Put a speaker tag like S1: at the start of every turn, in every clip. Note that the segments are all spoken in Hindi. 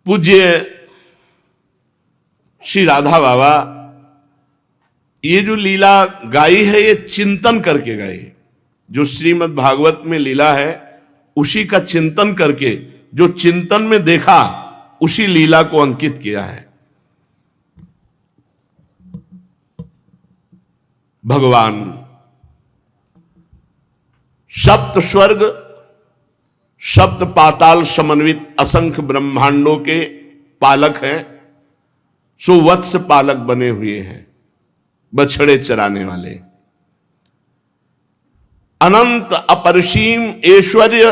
S1: पूज्य श्री राधा बाबा ये जो लीला गाई है ये चिंतन करके गाई है। जो श्रीमद् भागवत में लीला है उसी का चिंतन करके, जो चिंतन में देखा उसी लीला को अंकित किया है। भगवान सप्त स्वर्ग सप्त पाताल समन्वित असंख्य ब्रह्मांडों के पालक हैं, सुवत्स पालक बने हुए हैं, बछड़े चराने वाले। अनंत अपरिसीम ऐश्वर्य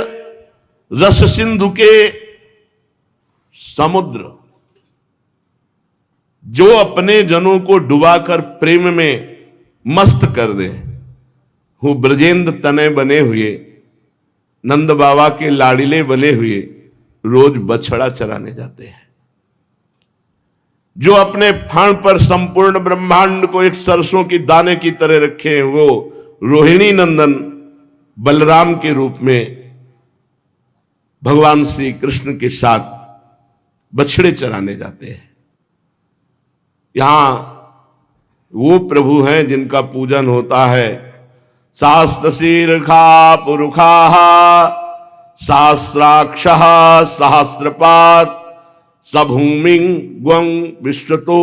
S1: रस सिंधु के समुद्र जो अपने जनों को डुबाकर प्रेम में मस्त कर दे, वो ब्रजेंद्र तने बने हुए नंद बाबा के लाडिले बने हुए रोज बछड़ा चराने जाते हैं। जो अपने फान पर संपूर्ण ब्रह्मांड को एक सरसों की दाने की तरह रखे हैं, वो रोहिणी नंदन बलराम के रूप में भगवान श्री कृष्ण के साथ बछड़े चराने जाते हैं। यहां वो प्रभु हैं जिनका पूजन होता है। शास्त्र शीर्षा पुरुखा सहस्राक्ष सहस्रपात सभूमि ग्वं विश्वतो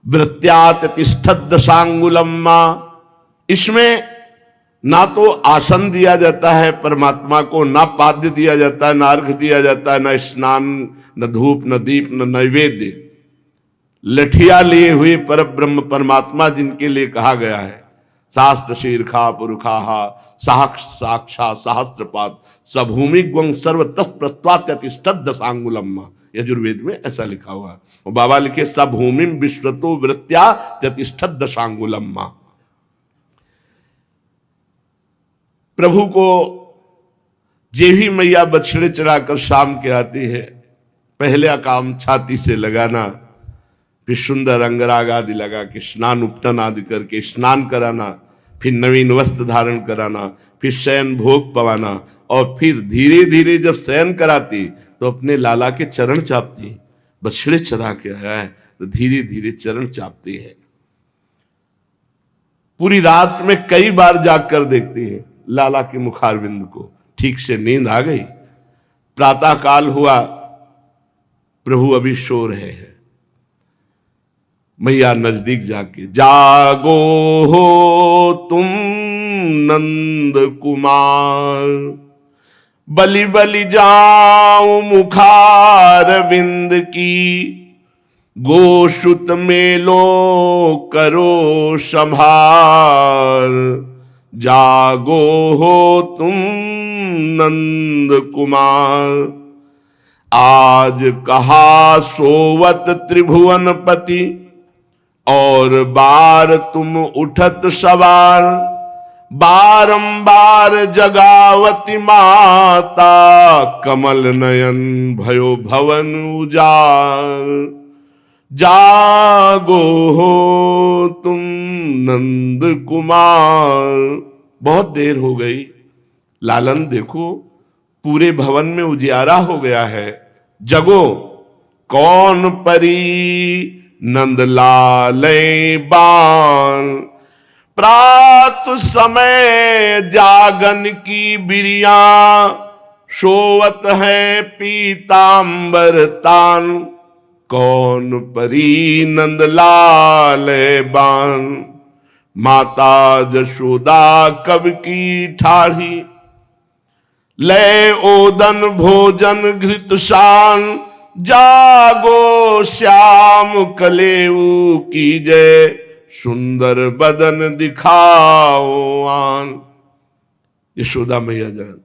S1: वृत्त्यात तिष्ठद् सांगुलम्मा। इसमें ना तो आसन दिया जाता है परमात्मा को, ना पाद्य दिया जाता है, ना अर्घ दिया जाता है, ना स्नान, न धूप, न दीप, न नैवेद्य। लठिया लिए हुए परब्रह्म परमात्मा जिनके लिए कहा गया है, शास्त्र शीर्षा पुरुखा साक्षा सहस्त्रपात सभूमि ग्वं सर्वतः प्रत्वात्यतिष्ठद् सांगुलम्मा। यजुर्वेद में ऐसा लिखा हुआ है। और बाबा लिखे सभूमि विश्वतो वृत्त्या त्यतिष्ठद् सांगुलम्मा। प्रभु को जेभी मैया बछड़े चढ़ाकर शाम के आती है, पहला काम छाती से लगाना, फिर सुंदर अंगराग आदि लगा के स्नान उपटन आदि करके स्नान कराना, फिर नवीन वस्त्र धारण कराना, फिर शयन भोग पवाना, और फिर धीरे धीरे जब शयन कराती तो अपने लाला के चरण चापती। बछड़े चढ़ा के आया है तो धीरे धीरे चरण चापती है। पूरी रात में कई बार जाग कर देखती है लाला के मुखारविंद को। ठीक से नींद आ गई, प्रातः काल हुआ, प्रभु अभी सो रहे हैं। मैया नजदीक जाके, जागो हो तुम नंद कुमार, बलि बलि जाऊं मुखार विंद की, गोशुत मेलो करो संभार। जागो हो तुम नंद कुमार, आज कहा सोवत त्रिभुवन पति, और बार तुम उठत सवार। बारंबार जगावती माता, कमल नयन भयो भवन उजार। जागो हो तुम नंद कुमार। बहुत देर हो गई, लालन देखो पूरे भवन में उजियारा हो गया है। जगो, कौन परी नंदलाले बान। प्रात समय जागन की बिरिया, सोवत है पीतांबर तान। कौन परी नंदलाल बान। माता जशोदा कब की ठाढ़ी, ले ओदन भोजन घृत शान। जागो श्याम कलेऊ की जय, सुंदर बदन दिखाओ आन। यशोदा मैया जगन,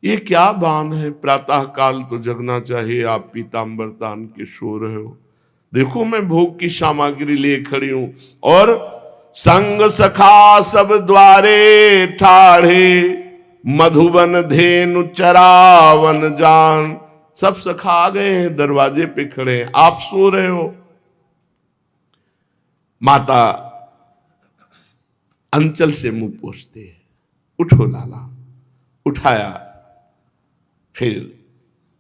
S1: ये क्या बान है, प्रातः काल तो जगना चाहिए, आप पीतांबर तान के सो रहे हो। देखो मैं भोग की सामग्री लिए खड़ी हूं, और संग सखा सब द्वारे ठाढ़े। मधुबन धेनु चरावन जान। सब सखा आ गए हैं, दरवाजे पे खड़े हैं, आप सो रहे हो। माता अंचल से मुंह पोंछते हैं, उठो लाला। उठाया, फिर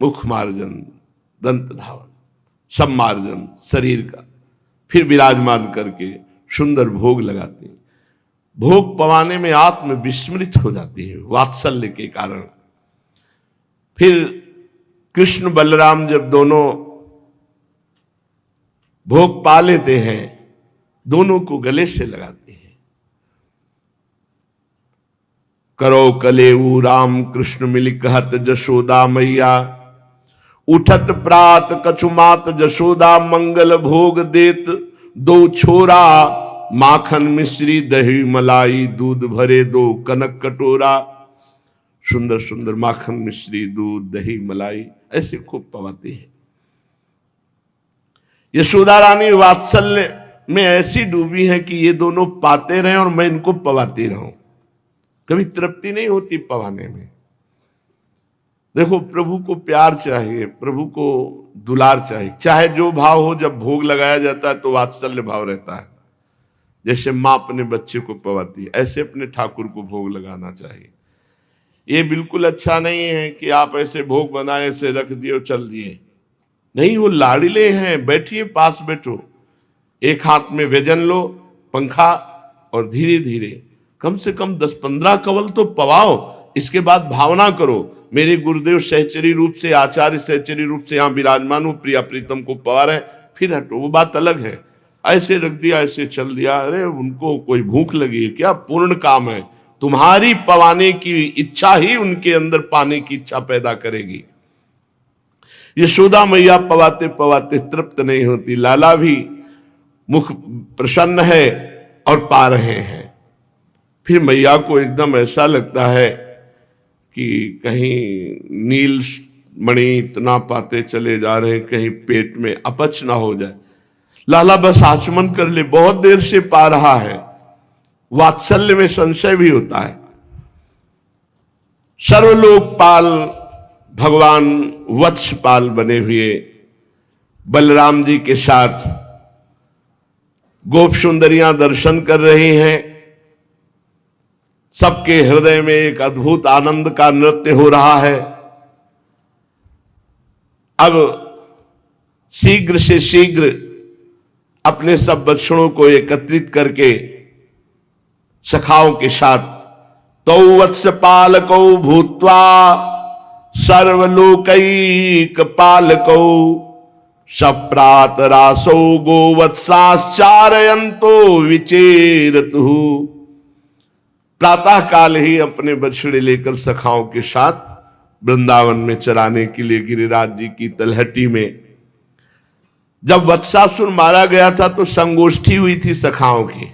S1: मुख मार्जन, दंत धावन, सम्मार्जन शरीर का, फिर विराजमान करके सुंदर भोग लगाते हैं। भोग पवाने में आत्म विस्मृत हो जाती है वात्सल्य के कारण। फिर कृष्ण बलराम जब दोनों भोग पा लेते हैं, दोनों को गले से लगाते हैं। करो कलेऊ राम कृष्ण मिल कहत जशोदा मैया, उठत प्रात कछुमात जशोदा मंगल भोग देत, दो छोरा माखन मिश्री दही मलाई, दूध भरे दो कनक कटोरा। सुंदर सुंदर माखन मिश्री दूध दही मलाई ऐसे खूब पवाते हैं। यशोदा रानी वात्सल्य में ऐसी डूबी है कि ये दोनों पाते रहे और मैं इनको पवाती रहूं, कभी तृप्ति नहीं होती पवाने में। देखो, प्रभु को प्यार चाहिए, प्रभु को दुलार चाहिए, चाहे जो भाव हो। जब भोग लगाया जाता है तो वात्सल्य भाव रहता है। जैसे माँ अपने बच्चे को पवाती है, ऐसे अपने ठाकुर को भोग लगाना चाहिए। ये बिल्कुल अच्छा नहीं है कि आप ऐसे भोग बनाए, ऐसे रख दिए और चल दिए। नहीं, वो लाड़िले हैं, बैठिए, पास बैठो, एक हाथ में व्यजन लो, पंखा, और धीरे धीरे कम से कम 10-15 कवल तो पवाओ। इसके बाद भावना करो, मेरे गुरुदेव सहचरी रूप से, आचार्य सहचरी रूप से यहाँ विराजमान हो, प्रिया प्रीतम को पवा रहे, फिर हटो, वो बात अलग है। ऐसे रख दिया, ऐसे चल दिया, अरे उनको कोई भूख लगी है क्या? पूर्ण काम है, तुम्हारी पवाने की इच्छा ही उनके अंदर पाने की इच्छा पैदा करेगी। यशोदा मैया पवाते पवाते तृप्त नहीं होती, लाला भी मुख प्रसन्न है और पा रहे हैं। फिर मैया को एकदम ऐसा लगता है कि कहीं नील मणि इतना पाते चले जा रहे हैं, कहीं पेट में अपच ना हो जाए। लाला बस आचमन कर ले, बहुत देर से पा रहा है। वात्सल्य में संशय भी होता है। सर्वलोकपाल भगवान वत्सपाल बने हुए बलराम जी के साथ गोप सुंदरियां दर्शन कर रही हैं। सबके हृदय में एक अद्भुत आनंद का नृत्य हो रहा है। अब शीघ्र से शीघ्र अपने सब बच्चों को एकत्रित करके सखाओं के साथ तौ वत्स पालकौ भूत्वा सर्वलोकैक पालकौ सप्रात रासौ गोवत्साश्चारयन्तो विचेरतु। प्रातः काल ही अपने बछड़े लेकर सखाओं के साथ वृंदावन में चराने के लिए गिरिराज जी की तलहटी में, जब वत्सासुर मारा गया था तो संगोष्ठी हुई थी सखाओं की।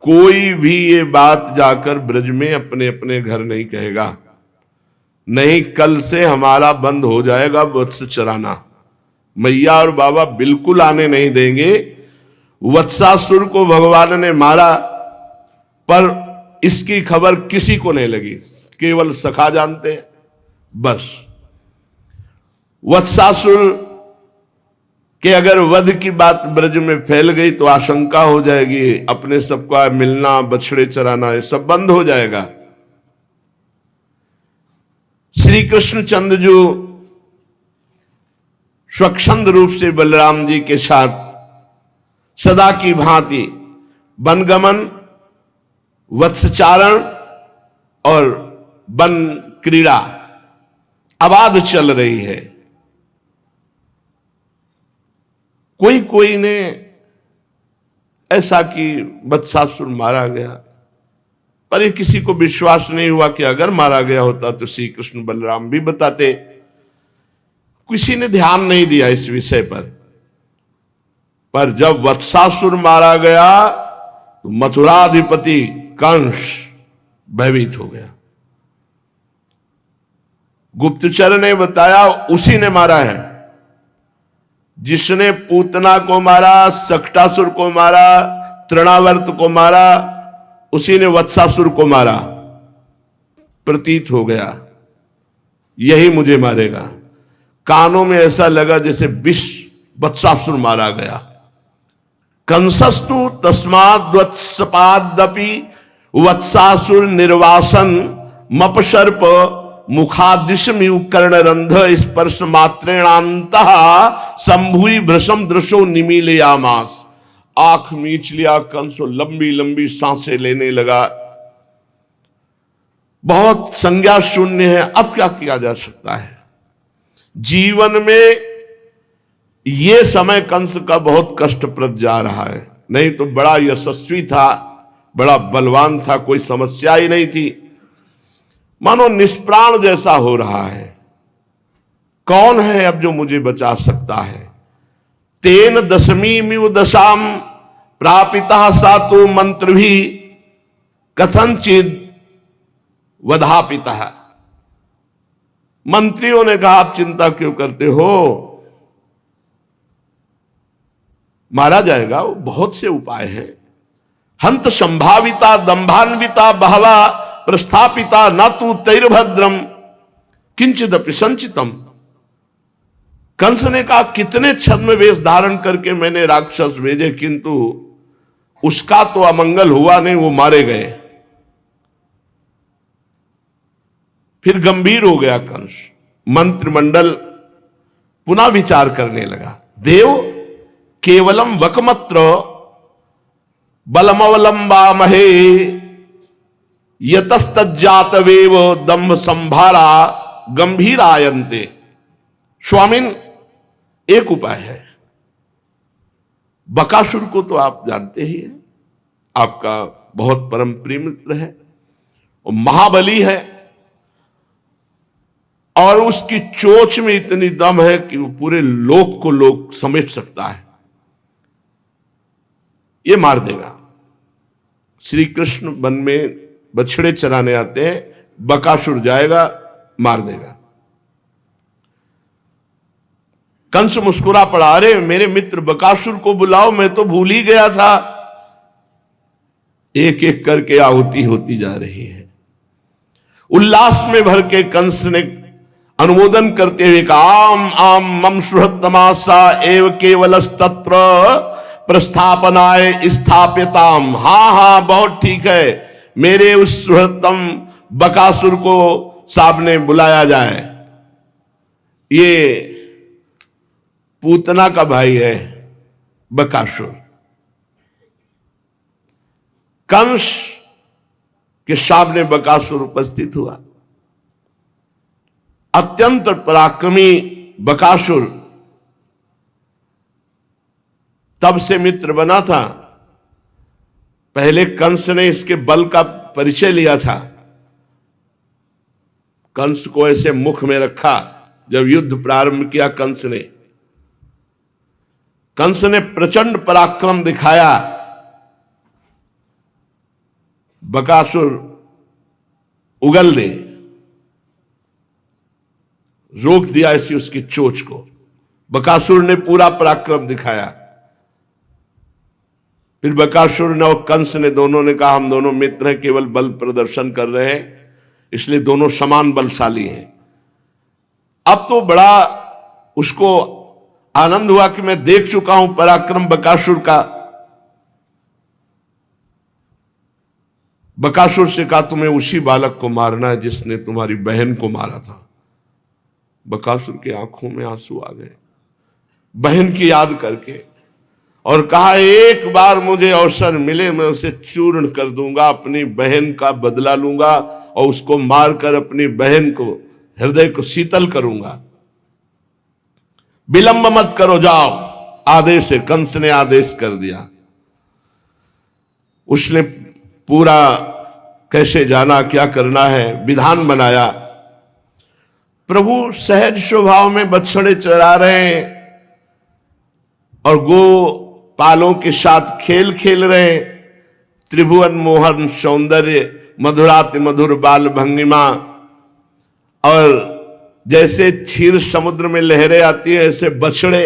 S1: कोई भी ये बात जाकर ब्रज में अपने अपने घर नहीं कहेगा, नहीं कल से हमारा बंद हो जाएगा वत्स चराना। मैया और बाबा बिल्कुल आने नहीं देंगे। वत्सासुर को भगवान ने मारा, पर इसकी खबर किसी को नहीं लगी, केवल सखा जानते हैं बस। वत्सासुर कि अगर वध की बात ब्रज में फैल गई तो आशंका हो जाएगी, अपने सबका मिलना, बछड़े चराना, ये सब बंद हो जाएगा। श्री कृष्णचंद्र जो स्वच्छंद रूप से बलराम जी के साथ सदा की भांति वनगमन, वत्सचारण और वन क्रीड़ा अबाध चल रही है। कोई कोई ने ऐसा कि वत्सासुर मारा गया, पर ये किसी को विश्वास नहीं हुआ कि अगर मारा गया होता तो श्री कृष्ण बलराम भी बताते। किसी ने ध्यान नहीं दिया इस विषय पर जब वत्सासुर मारा गया तो मथुराधिपति कंस भयभीत हो गया। गुप्तचर ने बताया उसी ने मारा है, जिसने पूतना को मारा, सक्टासुर को मारा, तृणावर्त को मारा, उसी ने वत्सासुर को मारा। प्रतीत हो गया यही मुझे मारेगा। कानों में ऐसा लगा जैसे वत्सासुर मारा गया। कंसस्तु तस्माद् वत्सपादपि वत्सासुर निर्वासन मपसर्प मुखादिशमिव कर्णरंध स्पर्श मात्रेणांत संभुई भ्रशम दृशो निमीलयामास। आंख मीच लिया कंस, लंबी लंबी सांसें लेने लगा। बहुत संज्ञा शून्य है। अब क्या किया जा सकता है? जीवन में यह समय कंस का बहुत कष्टप्रद जा रहा है। नहीं तो बड़ा यशस्वी था, बड़ा बलवान था, कोई समस्या ही नहीं थी। मानो निष्प्राण जैसा हो रहा है। कौन है अब जो मुझे बचा सकता है? तेन दशमी मिव दशाम प्रापिता सातु मंत्र भी कथनचिद वधापिता। मंत्रियों ने कहा आप चिंता क्यों करते हो, मारा जाएगा, वो बहुत से उपाय हैं। हंत संभाविता दंभान्विता बहवा प्रस्थापिता न तू तैर्भद्रम किंचिदपि संचितम। कंस ने कहा कितने छद्म वेश धारण करके मैंने राक्षस भेजे, किंतु उसका तो अमंगल हुआ नहीं, वो मारे गए। फिर गंभीर हो गया कंस। मंत्रिमंडल पुनः विचार करने लगा। देव केवलम वकमत्र बलमवलंबामहे यतस्तज्जातवेव दंभ संभारा गंभीरायन्ते। स्वामिन, एक उपाय है। बकासुर को तो आप जानते ही हैं, आपका बहुत परम प्रिय मित्र है, और महाबली है, और उसकी चोंच में इतनी दम है कि वो पूरे लोक को लोक समेट सकता है। ये मार देगा। श्री कृष्ण वन में बछड़े चराने आते हैं, बकासुर जाएगा, मार देगा। कंस मुस्कुरा पड़ा, अरे मेरे मित्र बकासुर को बुलाओ, मैं तो भूल ही गया था। एक एक करके आहुति होती जा रही है। उल्लास में भर के कंस ने अनुमोदन करते हुए कहा, आम आम मम सुहृतमासा एव केवलस्तत्र प्रस्थापनाय स्थाप्यताम। हाँ हाँ, बहुत ठीक है, मेरे उस सुहृतम बकासुर को सामने बुलाया जाए। ये पूतना का भाई है बकासुर। कंस के सामने बकासुर उपस्थित हुआ। अत्यंत पराक्रमी बकासुर तब से मित्र बना था। पहले कंस ने इसके बल का परिचय लिया था। कंस को ऐसे मुख में रखा जब युद्ध प्रारंभ किया। कंस ने प्रचंड पराक्रम दिखाया। बकासुर उगल दे, रोक दिया ऐसी उसकी चोंच को। बकासुर ने पूरा पराक्रम दिखाया। फिर बकासुर ने और कंस ने, दोनों ने कहा हम दोनों मित्र हैं, केवल बल प्रदर्शन कर रहे हैं, इसलिए दोनों समान बलशाली हैं। अब तो बड़ा उसको आनंद हुआ कि मैं देख चुका हूं पराक्रम बकासुर का। बकासुर से कहा तुम्हें उसी बालक को मारना है जिसने तुम्हारी बहन को मारा था। बकासुर की आंखों में आंसू आ गए बहन की याद करके, और कहा एक बार मुझे अवसर मिले मैं उसे चूर्ण कर दूंगा, अपनी बहन का बदला लूंगा और उसको मारकर अपनी बहन को, हृदय को शीतल करूंगा। विलंब मत करो, जाओ। आदेश है, कंस ने आदेश कर दिया। उसने पूरा कैसे जाना, क्या करना है, विधान बनाया। प्रभु सहज स्वभाव में बछड़े चरा रहे हैं और गो पालों के साथ खेल खेल रहे हैं। त्रिभुवन मोहन सौंदर्य, मधुराति मधुर बाल भंगिमा, और जैसे क्षीर समुद्र में लहरें आती है ऐसे बछड़े,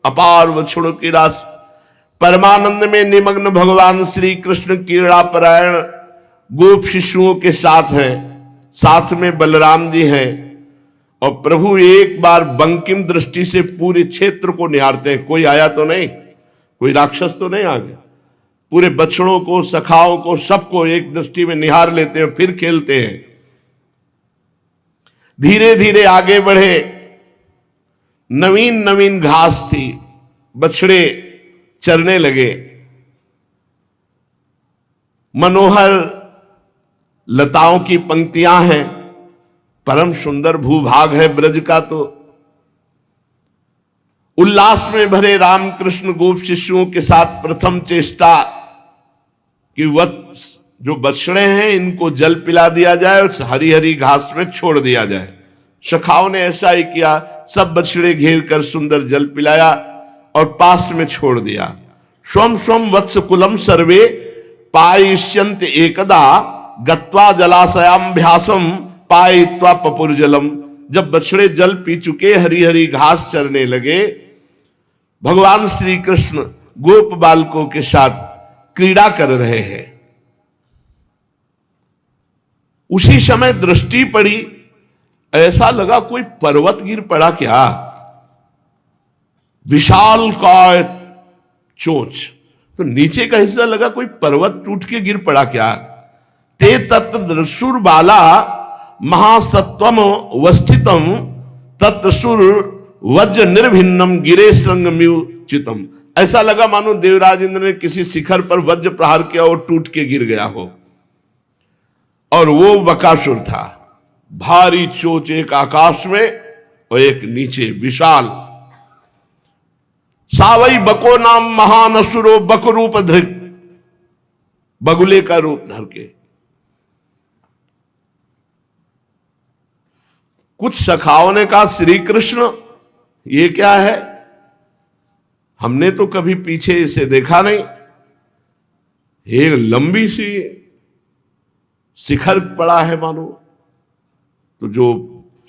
S1: अपार बछड़ों की राशि। परमानंद में निमग्न भगवान श्री कृष्ण क्रीड़ापरायण गोप शिशुओं के साथ हैं, साथ में बलराम जी हैं। और प्रभु एक बार बंकिम दृष्टि से पूरे क्षेत्र को निहारते हैं। कोई आया तो नहीं, कोई राक्षस तो नहीं आ गया। पूरे बछड़ों को, सखाओं को, सबको एक दृष्टि में निहार लेते हैं, फिर खेलते हैं। धीरे धीरे आगे बढ़े, नवीन नवीन घास थी, बछड़े चरने लगे। मनोहर लताओं की पंक्तियां हैं, परम सुंदर भूभाग है ब्रज का। तो उल्लास में भरे रामकृष्ण गोप शिष्यों के साथ प्रथम चेष्टा कि वत्स जो बछड़े हैं इनको जल पिला दिया जाए और हरी हरी घास में छोड़ दिया जाए। सखाओं ने ऐसा ही किया, सब बछड़े घेर कर सुंदर जल पिलाया और पास में छोड़ दिया। स्वम स्वम वत्स कुलम सर्वे पायिष्यन्त एकदा गत्वा जलाशयाभ्यासम पायित्वा पपुर्जलम। जब बछड़े जल पी चुके, हरी हरी घास चरने लगे, भगवान श्री कृष्ण गोप बालकों के साथ क्रीड़ा कर रहे हैं। उसी समय दृष्टि पड़ी, ऐसा लगा कोई पर्वत गिर पड़ा क्या, विशाल काय चोंच। तो नीचे का हिस्सा लगा कोई पर्वत टूट के गिर पड़ा क्या। ते तत्र दृशुर बाला महासत्वम वस्थितम तत्सुर वज्र निर्भिन्नम गिरे श्रृंगम्युचितम। ऐसा लगा मानो देवराज इंद्र ने किसी शिखर पर वज्र प्रहार किया और टूट के गिर गया हो। और वो बकासुर था, भारी चोच, एक आकाश में और एक नीचे, विशाल। सावई बको नाम महान असुरो बक रूप धृक, बगुले का रूप धर के। कुछ सखाओं ने कहा श्री कृष्ण ये क्या है, हमने तो कभी पीछे इसे देखा नहीं। एक लंबी सी शिखर पड़ा है मानो। तो जो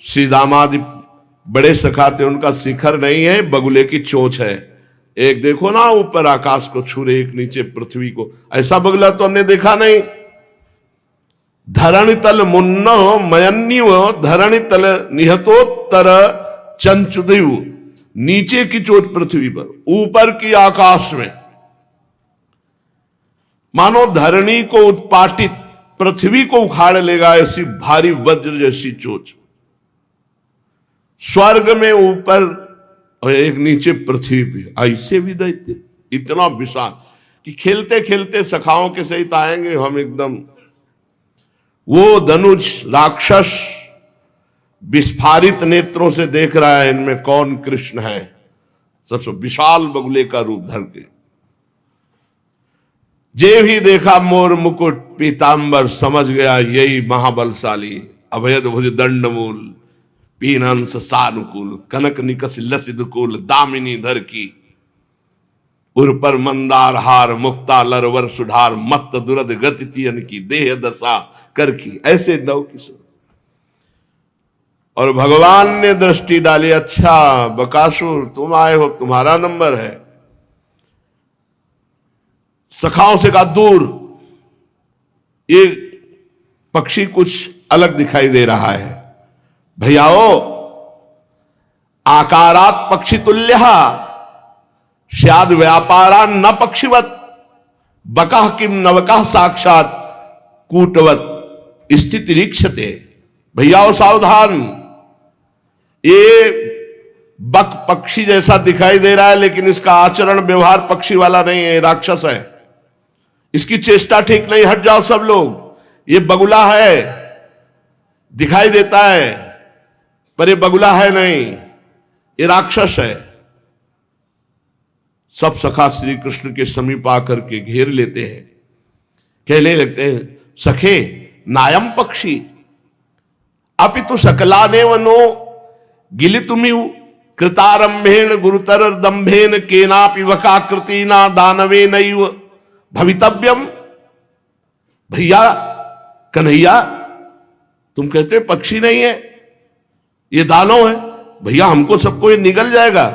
S1: श्री दामादि बड़े सखा थे उनका शिखर नहीं है, बगुले की चोंच है। एक देखो ना ऊपर आकाश को छू रहे, एक नीचे पृथ्वी को। ऐसा बगुला तो हमने देखा नहीं। धरणि तल मुन्न मयन्निव धरणि तल निहतोत्तर चंचुदेव। नीचे की चोट पृथ्वी पर, ऊपर की आकाश में। मानो धरणी को उत्पाटित, पृथ्वी को उखाड़ लेगा ऐसी भारी वज्र जैसी चोच। स्वर्ग में ऊपर और एक नीचे पृथ्वी पे, ऐसे भी दैत्य इतना विशाल कि खेलते खेलते सखाओं के सहित आएंगे हम एकदम। वो धनुष राक्षस विस्फारित नेत्रों से देख रहा है इनमें कौन कृष्ण है, सबसे विशाल बगुले का रूप धर के। जे भी देखा मोर मुकुट पीतांबर, समझ गया यही महाबलशाली। अभयद भुज दंड मूल पीनंस सानुकूल, कनक निकस लसिद कुल दामिनी धर की। उर पर मंदार हार मुक्ता लरवर सुधार, मत दुरद गति तियन की देह दशा कर की। ऐसे नव किशोर। और भगवान ने दृष्टि डाली, अच्छा बकासुर तुम आए हो, तुम्हारा नंबर है। सखाओं से कहा दूर, ये पक्षी कुछ अलग दिखाई दे रहा है। भैयाओ आकारात पक्षी तुल्य स्याद व्यापारा न पक्षीवत, बकः किम नवकः साक्षात कूटवत स्थिति रीक्षते। भैयाओ सावधान, ये बक पक्षी जैसा दिखाई दे रहा है लेकिन इसका आचरण व्यवहार पक्षी वाला नहीं है, राक्षस है। इसकी चेष्टा ठीक नहीं, हट जाओ सब लोग। ये बगुला है, दिखाई देता है पर ये बगुला है नहीं, ये राक्षस है। सब सखा श्री कृष्ण के समीप आकर के घेर लेते हैं, कहने लगते हैं सखे नायम पक्षी अपितु सकलाने वनो गिलितुमिव कृतारंभेन गुरुतर दंभेन केनापि वकाकृति ना दानवे नैव भवितव्यम। भैया कन्हैया तुम कहते पक्षी नहीं है, ये दानव है। भैया हमको सबको ये निगल जाएगा।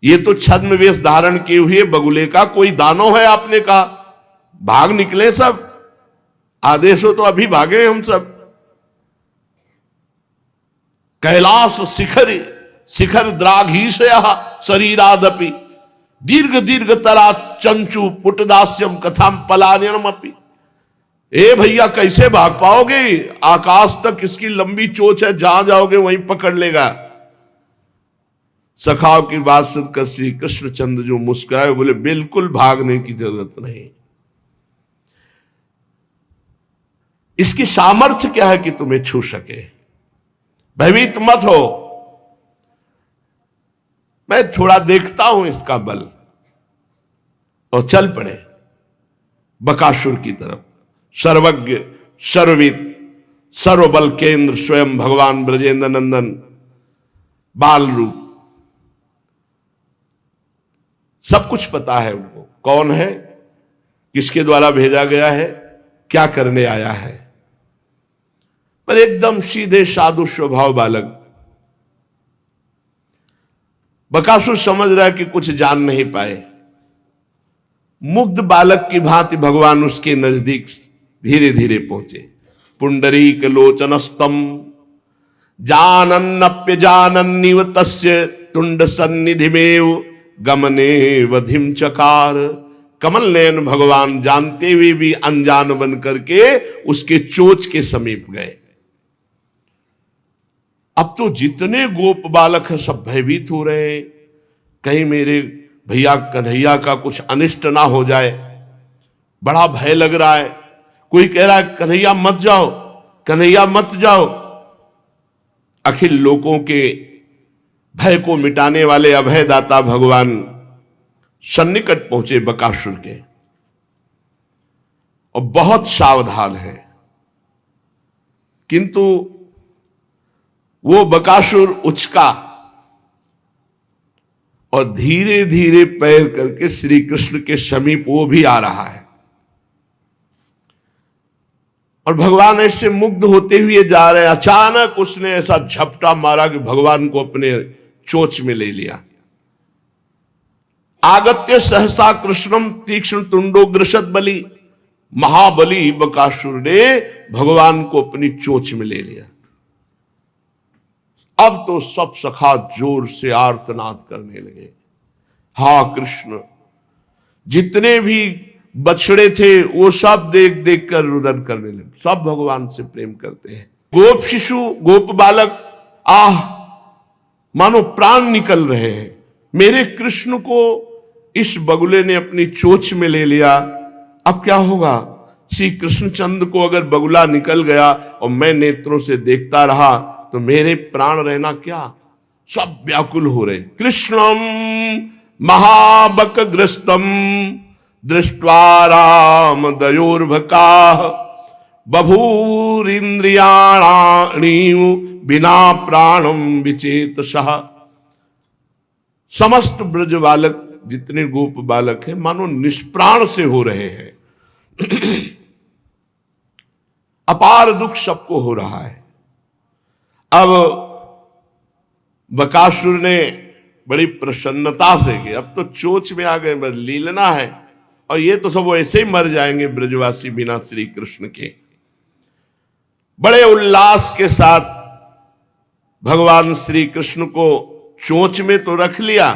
S1: ये तो छद्म वेश धारण किए हुए बगुले का कोई दानव है, आपने कहा भाग निकले सब। आदेश हो तो अभी भागे हम सब। कैलाश शिखर शिखर द्राघीशया शरीरादपि दीर्घ दीर्घ तरा चंचु पुटदास्यम कथाम पलायनम अपि। ए भैया कैसे भाग पाओगे, आकाश तक इसकी लंबी चोंच है, जहां जाओगे वहीं पकड़ लेगा। सखाओं की बात सुनकर श्री कृष्णचंद्र जो मुस्कुराए, बोले बिल्कुल भागने की जरूरत नहीं। इसकी सामर्थ्य क्या है कि तुम्हें छू सके, भयभीत मत हो, मैं थोड़ा देखता हूं इसका बल। और चल पड़े बकासुर की तरफ। सर्वज्ञ, सर्वविद, सर्वबल केंद्र स्वयं भगवान ब्रजेंद्र नंदन बाल रूप, सब कुछ पता है उनको, कौन है, किसके द्वारा भेजा गया है, क्या करने आया है। पर एकदम सीधे साधु स्वभाव बालक। बकासुर समझ रहा है कि कुछ जान नहीं पाए। मुग्ध बालक की भांति भगवान उसके नजदीक धीरे धीरे पहुंचे। पुंडरीक लोचनस्तम जानन्नप्य जानन्निव तस्य तुंड सन्निधिमेव गमने वधिम चकार। कमल नयन भगवान जानते हुए भी अनजान बन करके उसके चोंच के समीप गए। अब तो जितने गोप बालक हैं सब भयभीत हो रहे हैं, कहीं मेरे भैया कन्हैया का कुछ अनिष्ट ना हो जाए, बड़ा भय लग रहा है। कोई कह रहा है कन्हैया मत जाओ, कन्हैया मत जाओ। अखिल लोकों के भय को मिटाने वाले अभयदाता भगवान सन्निकट पहुंचे बकासुर के, और बहुत सावधान है। किंतु वो बकासुर उचका और धीरे धीरे पैर करके श्री कृष्ण के समीप वो भी आ रहा है। और भगवान ऐसे मुग्ध होते हुए जा रहे हैं। अचानक उसने ऐसा झपटा मारा कि भगवान को अपने चोंच में ले लिया। आगत्य सहसा कृष्णम तीक्ष्ण तुंडोग्रसत बलि। महाबली बकासुर ने भगवान को अपनी चोंच में ले लिया। अब तो सब सखा जोर से आर्तनाद करने लगे, हा कृष्ण। जितने भी बछड़े थे वो सब देख देख कर रुदन करने लगे। सब भगवान से प्रेम करते हैं। गोप शिशु, गोप बालक, आह मानो प्राण निकल रहे हैं। मेरे कृष्ण को इस बगुले ने अपनी चोंच में ले लिया, अब क्या होगा। श्री कृष्णचंद्र को अगर बगुला निकल गया और मैं नेत्रों से देखता रहा तो मेरे प्राण रहना क्या। सब व्याकुल हो रहे। कृष्णम महाबकग्रस्तम दृष्ट्वा राम दयोर्भका बभूरिंद्रियाणी बिना प्राणम विचेतसः। समस्त ब्रज बालक जितने गोप बालक हैं मानो निष्प्राण से हो रहे हैं। अपार दुख सबको हो रहा है। अब बकासुर ने बड़ी प्रसन्नता से कि अब तो चोंच में आ गए, बस लीलना है, और ये तो सब ऐसे ही मर जाएंगे ब्रजवासी बिना श्री कृष्ण के। बड़े उल्लास के साथ भगवान श्री कृष्ण को चोंच में तो रख लिया,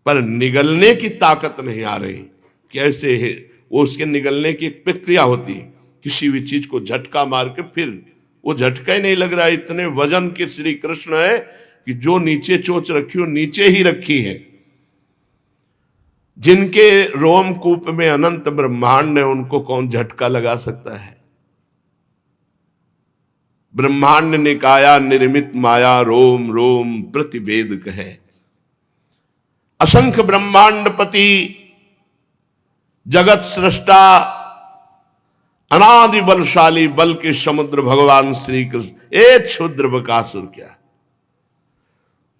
S1: पर निगलने की ताकत नहीं आ रही। कैसे है वो, उसके निगलने की एक प्रक्रिया होती है। किसी भी चीज को झटका मार के फिर वो झटका ही नहीं लग रहा है। इतने वजन के श्री कृष्ण है कि जो नीचे चोंच रखी हो नीचे ही रखी है। जिनके रोमकूप में अनंत ब्रह्मांड है उनको कौन झटका लगा सकता है। ब्रह्मांड निकाया निर्मित माया रोम रोम प्रतिवेद कहे। असंख्य ब्रह्मांडपति जगत सृष्टा अनादि बलशाली बल के समुद्र भगवान श्री कृष्ण एक क्षुद्र बकासुर क्या,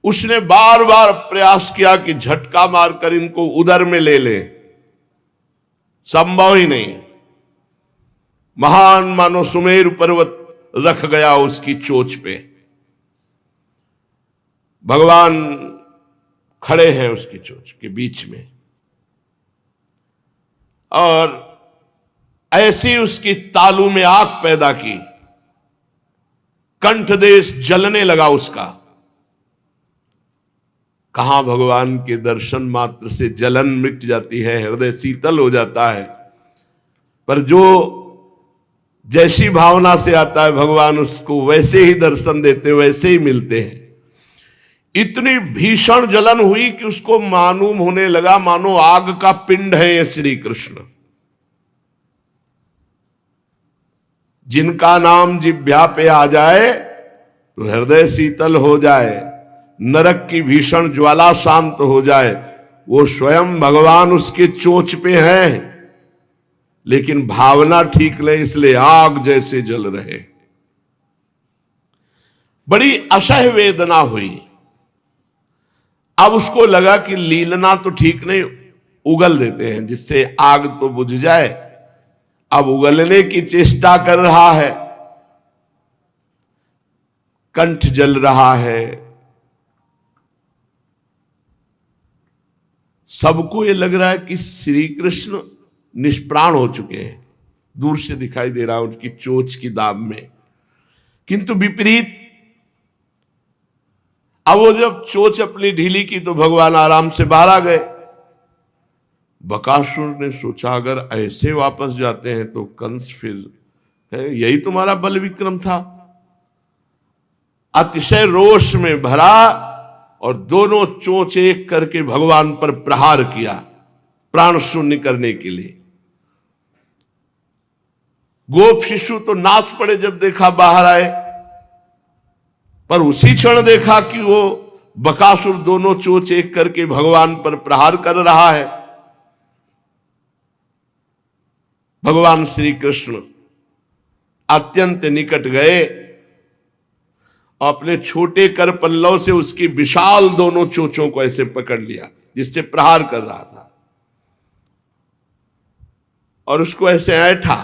S1: उसने बार बार प्रयास किया कि झटका मारकर इनको उदर में ले ले, संभव ही नहीं। महान मानो सुमेरु पर्वत रख गया उसकी चोंच पे। भगवान खड़े हैं उसकी चोंच के बीच में, और ऐसी उसकी तालू में आग पैदा की। कंठदेश जलने लगा उसका। कहां भगवान के दर्शन मात्र से जलन मिट जाती है, हृदय शीतल हो जाता है। पर जो जैसी भावना से आता है भगवान उसको वैसे ही दर्शन देते, वैसे ही मिलते हैं। इतनी भीषण जलन हुई कि उसको मालूम होने लगा मानो आग का पिंड है ये श्री कृष्ण। जिनका नाम जिह्वा पे आ जाए तो हृदय शीतल हो जाए, नरक की भीषण ज्वाला शांत हो जाए। वो स्वयं भगवान उसके चोंच पे हैं, लेकिन भावना ठीक नहीं, इसलिए आग जैसे जल रहे। बड़ी असह्य वेदना हुई। अब उसको लगा कि लीलना तो ठीक नहीं, उगल देते हैं जिससे आग तो बुझ जाए। अब उगलने की चेष्टा कर रहा है, कंठ जल रहा है। सबको ये लग रहा है कि श्री कृष्ण निष्प्राण हो चुके हैं, दूर से दिखाई दे रहा है उनकी चोंच की दाब में। किंतु विपरीत, अब वो जब चोंच अपनी ढीली की तो भगवान आराम से बाहर आ गए। बकासुर ने सोचा अगर ऐसे वापस जाते हैं तो कंस फिर यही तुम्हारा बल विक्रम था। अतिशय रोष में भरा और दोनों चोंच एक करके भगवान पर प्रहार किया, प्राण शून्य करने के लिए। गोप शिशु तो नाच पड़े जब देखा बाहर आए, पर उसी क्षण देखा कि वो बकासुर दोनों चोंच एक करके भगवान पर प्रहार कर रहा है। भगवान श्री कृष्ण अत्यंत निकट गए, अपने छोटे कर पल्लव से उसकी विशाल दोनों चोंचों को ऐसे पकड़ लिया जिससे प्रहार कर रहा था, और उसको ऐसे ऐठा।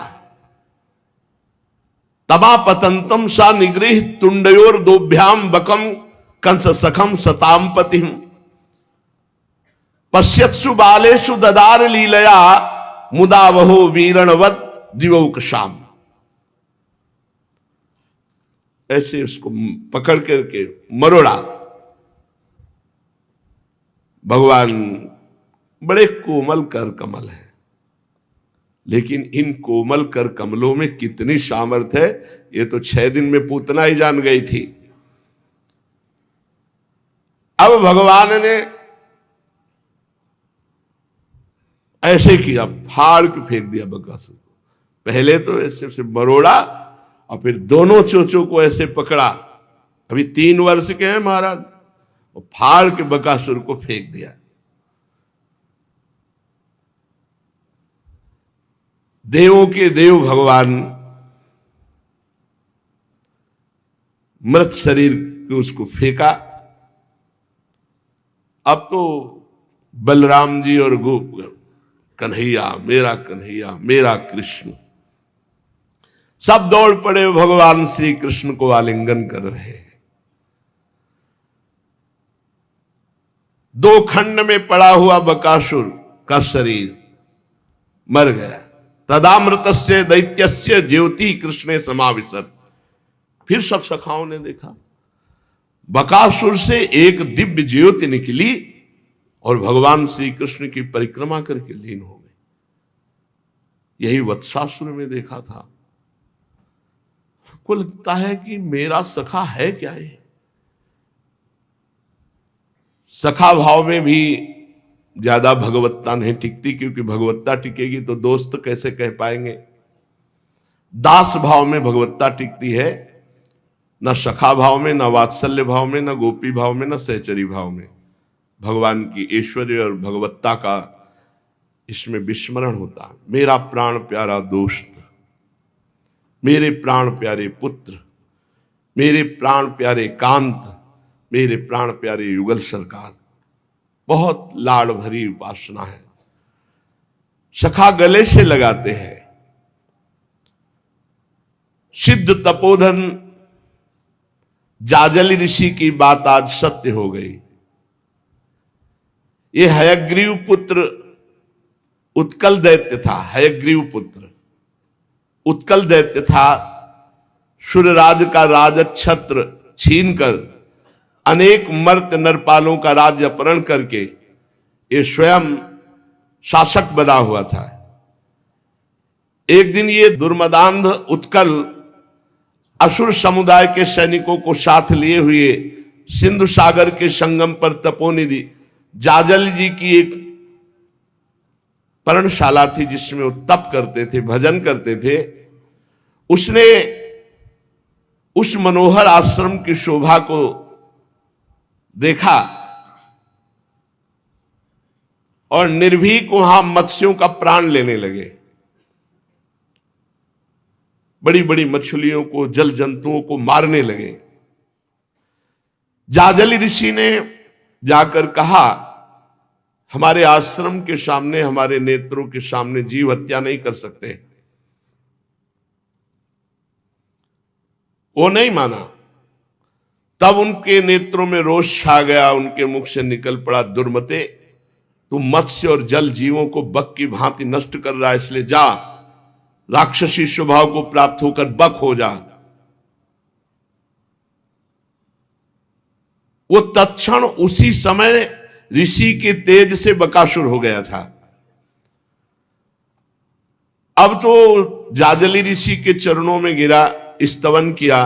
S1: तमा पतंतम सा निगृह तुंडयोर दोभ्याम बकम कंस सखम सताम पतिम पश्यत्सु बालेषु ददार लीलया मुदा वहो वीरणवत दिवौकशाम। ऐसे उसको पकड़ करके मरोड़ा। भगवान बड़े कोमल कर कमल है, लेकिन इन कोमल कर कमलों में कितनी सामर्थ्य है ये तो 6 दिन में पूतना ही जान गई थी। अब भगवान ने ऐसे किया, फाड़ के फेंक दिया बकासुर को। पहले तो ऐसे से मरोड़ा और फिर दोनों चोंचों को ऐसे पकड़ा। अभी 3 वर्ष के हैं महाराज, और फाड़ के बकासुर को फेंक दिया। देवों के देव भगवान मृत शरीर को उसको फेंका। अब तो बलराम जी और गोप कन्हैया मेरा कृष्ण सब दौड़ पड़े, भगवान श्री कृष्ण को आलिंगन कर रहे हैं। 2 खंड में पड़ा हुआ बकासुर का शरीर मर गया। तदामृतस्य दैत्यस्य ज्योति कृष्णे समाविशत। फिर सब सखाओं ने देखा बकासुर से एक दिव्य ज्योति निकली और भगवान श्री कृष्ण की परिक्रमा करके लीन हो गई। यही वत्सासुर में देखा था। को लगता है कि मेरा सखा है क्या ये? सखा भाव में भी ज्यादा भगवत्ता नहीं टिकती, क्योंकि भगवत्ता टिकेगी तो दोस्त कैसे कह पाएंगे। दास भाव में भगवत्ता टिकती है, न सखा भाव में, न वात्सल्य भाव में, न गोपी भाव में, न सहचरी भाव में। भगवान की ऐश्वर्य और भगवत्ता का इसमें विस्मरण होता। मेरा प्राण प्यारा दोस्त, मेरे प्राण प्यारे पुत्र, मेरे प्राण प्यारे कांत, मेरे प्राण प्यारे युगल सरकार, बहुत लाड़ भरी उपासना है। सखा गले से लगाते हैं। सिद्ध तपोधन जाजली ऋषि की बात आज सत्य हो गई। ये हयग्रीव पुत्र उत्कल दैत्य था। हयग्रीव पुत्र उत्कल दैत्य था। सूर्यराज का राजछत्र छीनकर अनेक मर्त नरपालों का राज्य अपहरण करके ये स्वयं शासक बना हुआ था। एक दिन ये दुर्मदांध उत्कल असुर समुदाय के सैनिकों को साथ लिए हुए सिंधु सागर के संगम पर तपोनिधि जाजल जी की एक पर्णशाला थी जिसमें वो तप करते थे, भजन करते थे। उसने उस मनोहर आश्रम की शोभा को देखा और निर्भीक वहां मत्स्यों का प्राण लेने लगे। बड़ी बड़ी मछलियों को, जल जंतुओं को मारने लगे। जाजली ऋषि ने जाकर कहा, हमारे आश्रम के सामने, हमारे नेत्रों के सामने जीव हत्या नहीं कर सकते। वो नहीं माना। तब उनके नेत्रों में रोष छा गया। उनके मुख से निकल पड़ा, दुर्मते, तू मत्स्य और जल जीवों को बक की भांति नष्ट कर रहा है, इसलिए जा, राक्षसी स्वभाव को प्राप्त होकर बक हो जा। वो तत्क्षण उसी समय ऋषि के तेज से बकासुर हो गया था। अब तो जाजली ऋषि के चरणों में गिरा, स्तवन किया।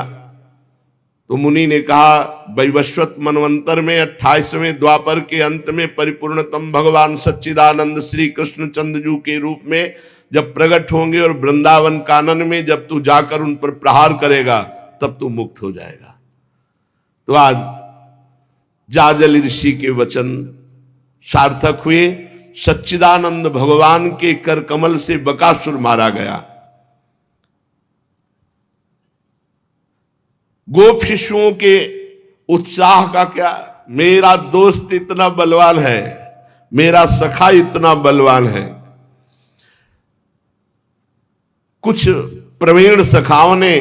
S1: तो मुनि ने कहा, वैवस्वत मनवंतर में 28वें द्वापर के अंत में परिपूर्णतम भगवान सच्चिदानंद श्री कृष्ण चंद्रजू के रूप में जब प्रकट होंगे और वृंदावन कानन में जब तू जाकर उन पर प्रहार करेगा तब तू मुक्त हो जाएगा। तो आज जाजली ऋषि के वचन सार्थक हुए। सच्चिदानंद भगवान के कर कमल से बकासुर मारा गया। गोप शिशुओं के उत्साह का क्या, मेरा दोस्त इतना बलवान है, मेरा सखा इतना बलवान है। कुछ प्रवीण सखाओं ने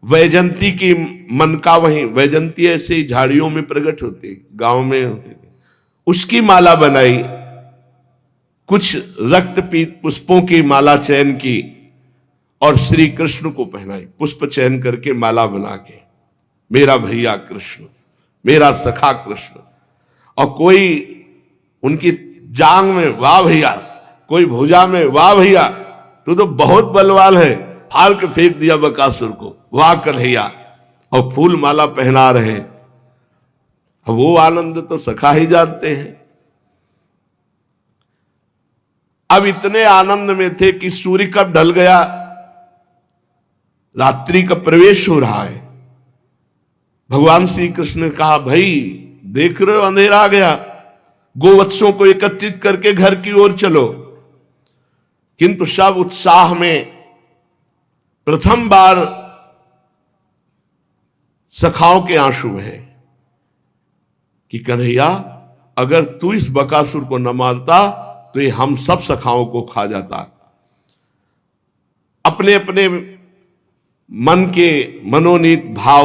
S1: वैजंती की मन का, वहीं वैजंती ऐसे ही झाड़ियों में प्रकट होती, गांव में होती, उसकी माला बनाई। कुछ रक्तपीत पुष्पों की माला चयन की और श्री कृष्ण को पहनाई, पुष्प चयन करके माला बना के, मेरा भैया कृष्ण, मेरा सखा कृष्ण। और कोई उनकी जांग में, वाह भैया, कोई भुजा में, वाह भैया तू तो बहुत बलवान है, फाड़ के फेंक दिया बकासुर को, वाह कन्हैया, और फूल माला पहना रहे। अब वो आनंद तो सखा ही जानते हैं। अब इतने आनंद में थे कि सूर्य कब ढल गया, रात्रि का प्रवेश हो रहा है। भगवान श्री कृष्ण ने कहा, भाई देख रहे हो अंधेरा आ गया, गोवत्सों को एकत्रित करके घर की ओर चलो। किंतु सब उत्साह में प्रथम बार सखाओं के आंसू बहे कि कन्हैया, अगर तू इस बकासुर को न मारता तो ये हम सब सखाओं को खा जाता। अपने अपने मन के मनोनीत भाव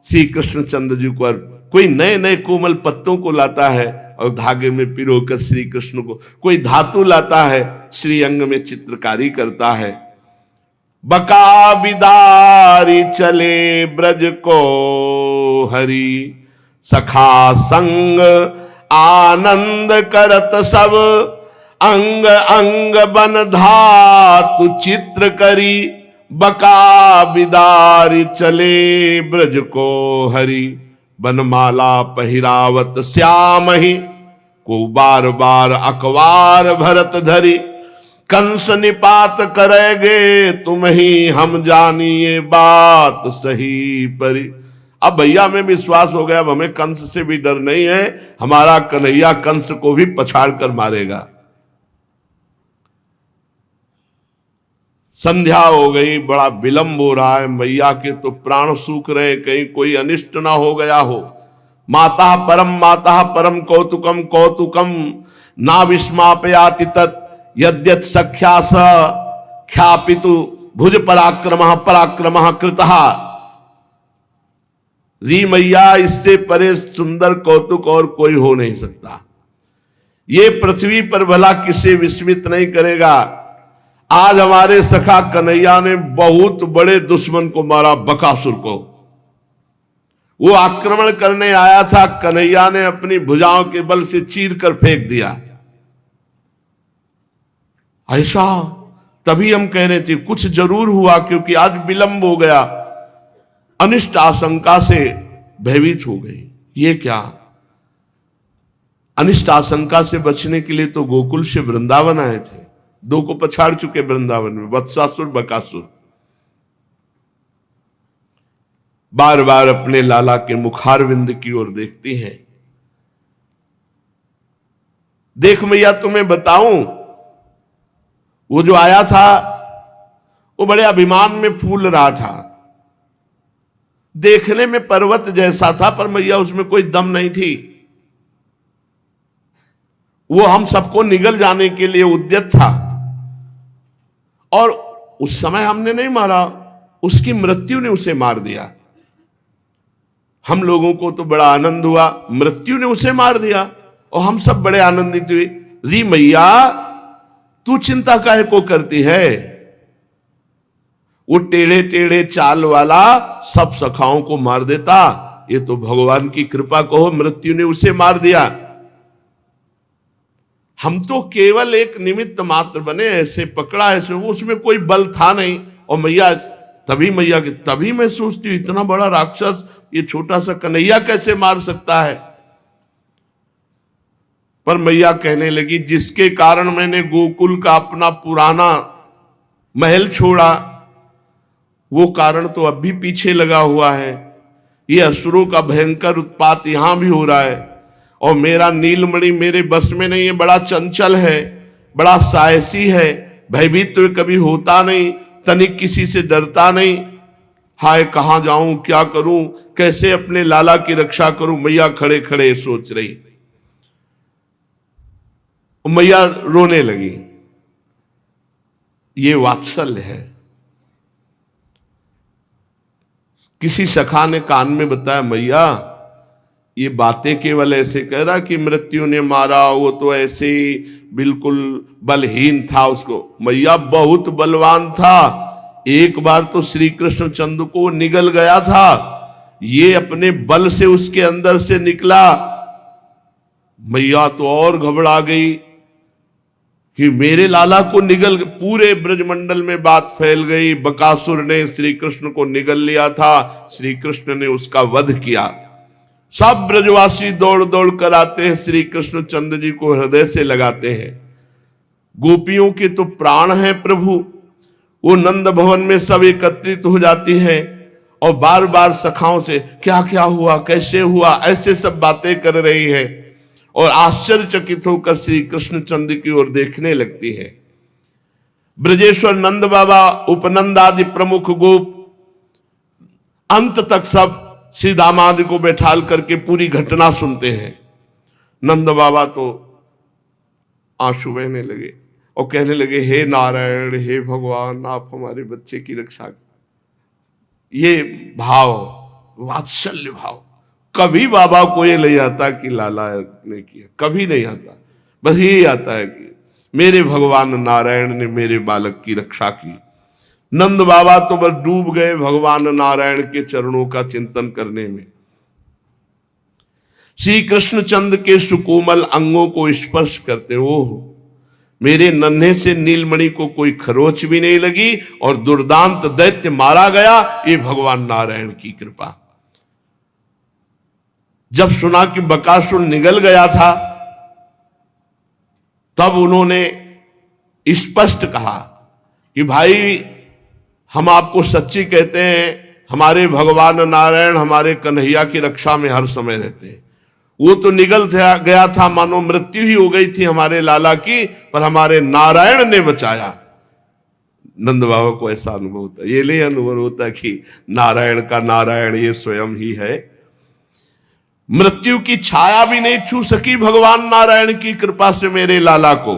S1: श्री कृष्ण चंद्र जी को, कोई नए नए कोमल पत्तों को लाता है और धागे में पिरोकर श्री कृष्ण को, कोई धातु लाता है, श्री अंग में चित्रकारी करता है। बका बिदारी चले ब्रज को हरि, सखा संग आनंद करत सब, अंग अंग बन धातु चित्र करी, बका बिदारी चले ब्रज को हरि, बनमाला पहिरावत श्याम ही, को बार बार अकवार भरत धरी, कंस निपात करेगे तुम ही, हम जानिए बात सही परी। अब भैया में विश्वास हो गया, अब हमें कंस से भी डर नहीं है, हमारा कन्हैया कंस को भी पछाड़ कर मारेगा। संध्या हो गई, बड़ा विलंब हो रहा है, मैया के तो प्राण सूख रहे, कहीं कोई अनिष्ट ना हो गया हो। माता परम कौतुकम कौतुकम ना विस्मापयाति तत्, यद्यत् सख्यास ख्यापितु भुज पराक्रमः पराक्रमः कृतः। री मैया, इससे परे सुंदर कौतुक और कोई हो नहीं सकता। ये पृथ्वी पर भला किसे विस्मित नहीं करेगा। आज हमारे सखा कन्हैया ने बहुत बड़े दुश्मन को मारा, बकासुर को। वो आक्रमण करने आया था, कन्हैया ने अपनी भुजाओं के बल से चीर कर फेंक दिया। ऐसा तभी हम कह रहे थे कुछ जरूर हुआ, क्योंकि आज विलंब हो गया, अनिष्ट आशंका से भयभीत हो गई। ये क्या? अनिष्ट आशंका से बचने के लिए तो गोकुल से वृंदावन आए थे, दो को पछाड़ चुके वृंदावन में, वत्सासुर बकासुर। बार बार अपने लाला के मुखारविंद की ओर देखती हैं। देख मैया तुम्हें बताऊं, वो जो आया था वो बड़े अभिमान में फूल रहा था, देखने में पर्वत जैसा था, पर मैया उसमें कोई दम नहीं थी। वो हम सबको निगल जाने के लिए उद्यत था, और उस समय हमने नहीं मारा, उसकी मृत्यु ने उसे मार दिया। हम लोगों को तो बड़ा आनंद हुआ, मृत्यु ने उसे मार दिया, और हम सब बड़े आनंदित हुए। री मैया तू चिंता काहे को करती है? वो टेढ़े टेढ़े चाल वाला सब सखाओं को मार देता, ये तो भगवान की कृपा कहो, मृत्यु ने उसे मार दिया। हम तो केवल एक निमित्त मात्र बने, ऐसे पकड़ा, ऐसे, वो उसमें कोई बल था नहीं। और मैया तभी मैं सोचती हूं, इतना बड़ा राक्षस ये छोटा सा कन्हैया कैसे मार सकता है? पर मैया कहने लगी, जिसके कारण मैंने गोकुल का अपना पुराना महल छोड़ा, वो कारण तो अब भी पीछे लगा हुआ है। ये असुरों का भयंकर उत्पात यहां भी हो रहा है, और मेरा नीलमणि मेरे बस में नहीं है, बड़ा चंचल है, बड़ा साहसी है, भयभीत तो कभी होता नहीं, तनिक किसी से डरता नहीं। हाय कहां जाऊं, क्या करूं, कैसे अपने लाला की रक्षा करूं? मैया खड़े खड़े सोच रही। मैया रोने लगी। ये वात्सल्य है। किसी सखा ने कान में बताया, मैया ये बातें केवल ऐसे कह रहा कि मृत्यु ने मारा, वो तो ऐसे ही बिल्कुल बलहीन था उसको। मैया बहुत बलवान था, एक बार तो श्री कृष्ण चंद्र को निगल गया था, ये अपने बल से उसके अंदर से निकला। मैया तो और घबरा गई कि मेरे लाला को निगल, पूरे ब्रजमंडल में बात फैल गई, बकासुर ने श्री कृष्ण को निगल लिया था, श्री कृष्ण ने उसका वध किया। सब ब्रजवासी दौड़ दौड़ कर आते हैं, श्री कृष्ण चंद्र जी को हृदय से लगाते हैं। गोपियों के तो प्राण हैं प्रभु, वो नंद भवन में सब एकत्रित हो जाती हैं, और बार बार सखाओं से क्या क्या हुआ, कैसे हुआ, ऐसे सब बातें कर रही है, और आश्चर्यचकित होकर श्री कृष्ण चंद्र की ओर देखने लगती है। ब्रजेश्वर नंद बाबा, उपनंद आदि प्रमुख गोप, अंत तक सब श्री दामाद को बैठाल करके पूरी घटना सुनते हैं। नंद बाबा तो आंसू बहने लगे और कहने लगे, हे नारायण, हे भगवान, आप हमारे बच्चे की रक्षा। ये भाव, वात्सल्य भाव, कभी बाबा को ये नहीं आता कि लाला ने किया, कभी नहीं आता। बस यही आता है कि मेरे भगवान नारायण ने मेरे बालक की रक्षा की। नंद बाबा तो बस डूब गए भगवान नारायण के चरणों का चिंतन करने में। श्री कृष्ण चंद्र के सुकोमल अंगों को स्पर्श करते, ओह मेरे नन्हे से नीलमणि को कोई खरोच भी नहीं लगी, और दुर्दांत दैत्य मारा गया, ये भगवान नारायण की कृपा। जब सुना कि बकासुर निगल गया था, तब उन्होंने स्पष्ट कहा कि भाई हम आपको सच्ची कहते हैं, हमारे भगवान नारायण हमारे कन्हैया की रक्षा में हर समय रहते हैं। वो तो निगल गया था, मानो मृत्यु ही हो गई थी हमारे लाला की, पर हमारे नारायण ने बचाया। नंद बाबा को ऐसा अनुभव होता है, ये नहीं अनुभव होता कि नारायण का नारायण ये स्वयं ही है। मृत्यु की छाया भी नहीं छू सकी भगवान नारायण की कृपा से मेरे लाला को,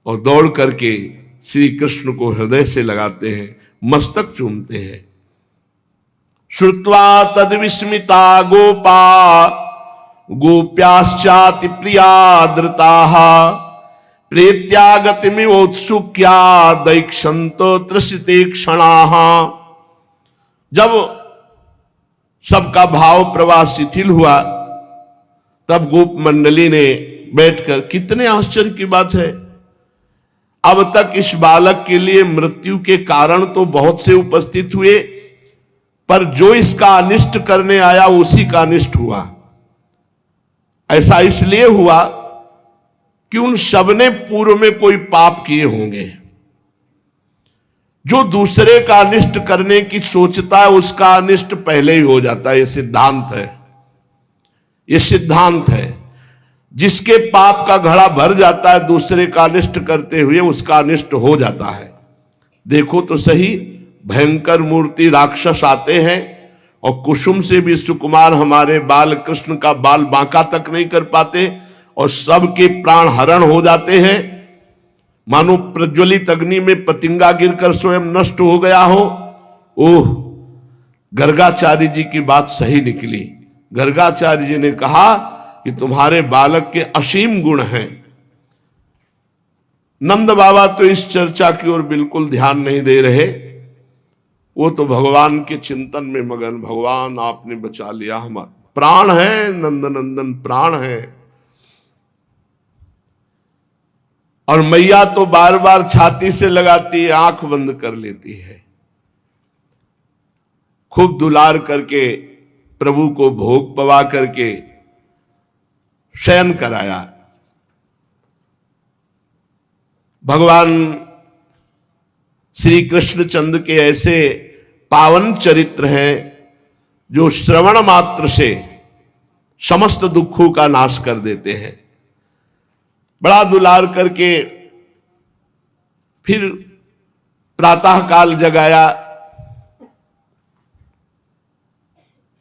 S1: और दौड़ करके श्री कृष्ण को हृदय से लगाते हैं, मस्तक चूमते हैं। श्रुत्वा तद विस्मिता गोपा गोप्याश्चाति प्रिया धृताः प्रेत्यागतिमिवोत्सुक्या दैक्षन्तो त्रसिते क्षणाः। जब सबका भाव प्रवाह शिथिल हुआ, तब गोप मंडली ने बैठकर, कितने आश्चर्य की बात है, अब तक इस बालक के लिए मृत्यु के कारण तो बहुत से उपस्थित हुए, पर जो इसका अनिष्ट करने आया उसी का अनिष्ट हुआ। ऐसा इसलिए हुआ कि उन सब ने पूर्व में कोई पाप किए होंगे। जो दूसरे का अनिष्ट करने की सोचता है उसका अनिष्ट पहले ही हो जाता है। यह सिद्धांत है, यह सिद्धांत है। जिसके पाप का घड़ा भर जाता है दूसरे का अनिष्ट करते हुए, उसका अनिष्ट हो जाता है। देखो तो सही, भयंकर मूर्ति राक्षस आते हैं और कुसुम से भी सुकुमार हमारे बाल कृष्ण का बाल बांका तक नहीं कर पाते और सबके प्राण हरण हो जाते हैं। मानो प्रज्वलित अग्नि में पतिंगा गिरकर स्वयं नष्ट हो गया हो। ओह, गर्गाचार्य जी की बात सही निकली। गर्गाचार्य जी ने कहा कि तुम्हारे बालक के असीम गुण हैं। नंद बाबा तो इस चर्चा की ओर बिल्कुल ध्यान नहीं दे रहे, वो तो भगवान के चिंतन में मगन। भगवान आपने बचा लिया, हमारा प्राण है, नंद नंदन प्राण है। और मैया तो बार बार छाती से लगाती है, आंख बंद कर लेती है। खूब दुलार करके प्रभु को भोग पवा करके शयन कराया। भगवान श्री कृष्णचंद्र के ऐसे पावन चरित्र हैं जो श्रवण मात्र से समस्त दुखों का नाश कर देते हैं। बड़ा दुलार करके फिर प्रातः काल जगाया।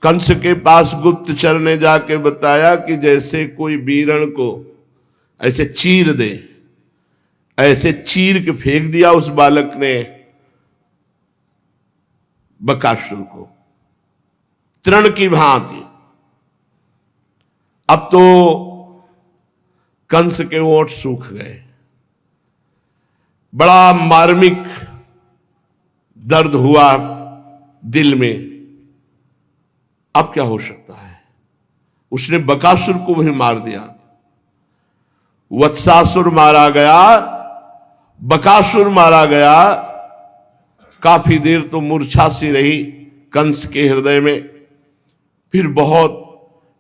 S1: कंस के पास गुप्तचर ने जाके बताया कि जैसे कोई बीरण को ऐसे चीर दे, ऐसे चीर के फेंक दिया उस बालक ने बकासुर को, तृण की भांति। अब तो कंस के ओंठ सूख गए। बड़ा मार्मिक दर्द हुआ दिल में। अब क्या हो सकता है? उसने बकासुर को भी मार दिया। वत्सासुर मारा गया, बकासुर मारा गया। काफी देर तो मूर्छा सी रही कंस के हृदय में। फिर बहुत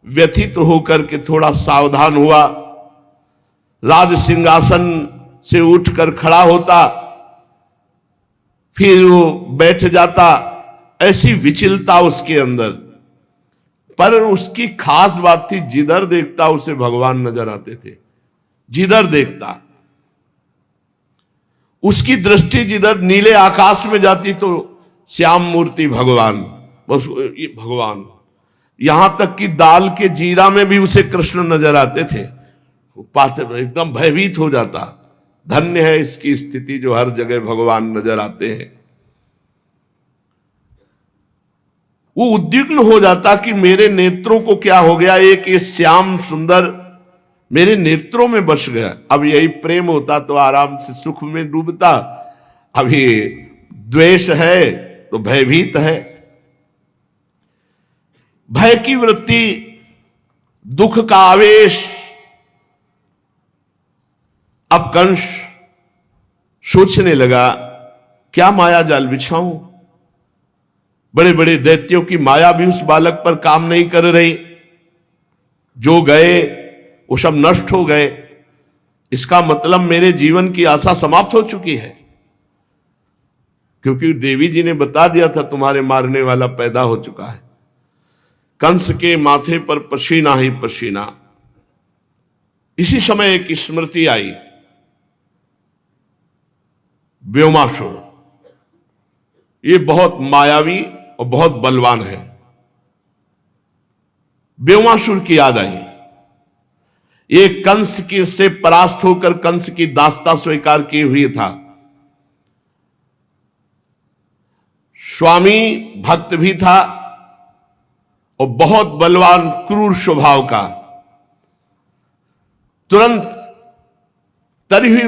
S1: व्यथित होकर के थोड़ा सावधान हुआ। राज सिंहासन से उठकर खड़ा होता, फिर वो बैठ जाता। ऐसी विचलता उसके अंदर। पर उसकी खास बात थी, जिधर देखता उसे भगवान नजर आते थे। जिधर देखता उसकी दृष्टि जिधर नीले आकाश में जाती तो श्याम मूर्ति भगवान, बस ये भगवान। यहां तक कि दाल के जीरा में भी उसे कृष्ण नजर आते थे। पाते एकदम भयभीत हो जाता। धन्य है इसकी स्थिति जो हर जगह भगवान नजर आते हैं। वो उद्विग्न हो जाता कि मेरे नेत्रों को क्या हो गया, एक ये श्याम सुंदर मेरे नेत्रों में बस गया। अब यही प्रेम होता तो आराम से सुख में डूबता। अभी द्वेष है तो भयभीत है। भय की वृत्ति, दुख का आवेश। अब कंस सोचने लगा, क्या माया जाल बिछाऊं? बड़े बड़े दैत्यों की माया भी उस बालक पर काम नहीं कर रही। जो गए वो सब नष्ट हो गए। इसका मतलब मेरे जीवन की आशा समाप्त हो चुकी है, क्योंकि देवी जी ने बता दिया था तुम्हारे मारने वाला पैदा हो चुका है। कंस के माथे पर पसीना ही पसीना। इसी समय एक स्मृति आई, व्योमासुर। ये बहुत मायावी और बहुत बलवान है। व्योमासुर की याद आई। ये कंस के से परास्त होकर कंस की दासता स्वीकार किए हुए था। स्वामी भक्त भी था और बहुत बलवान क्रूर स्वभाव का। तुरंत तरहि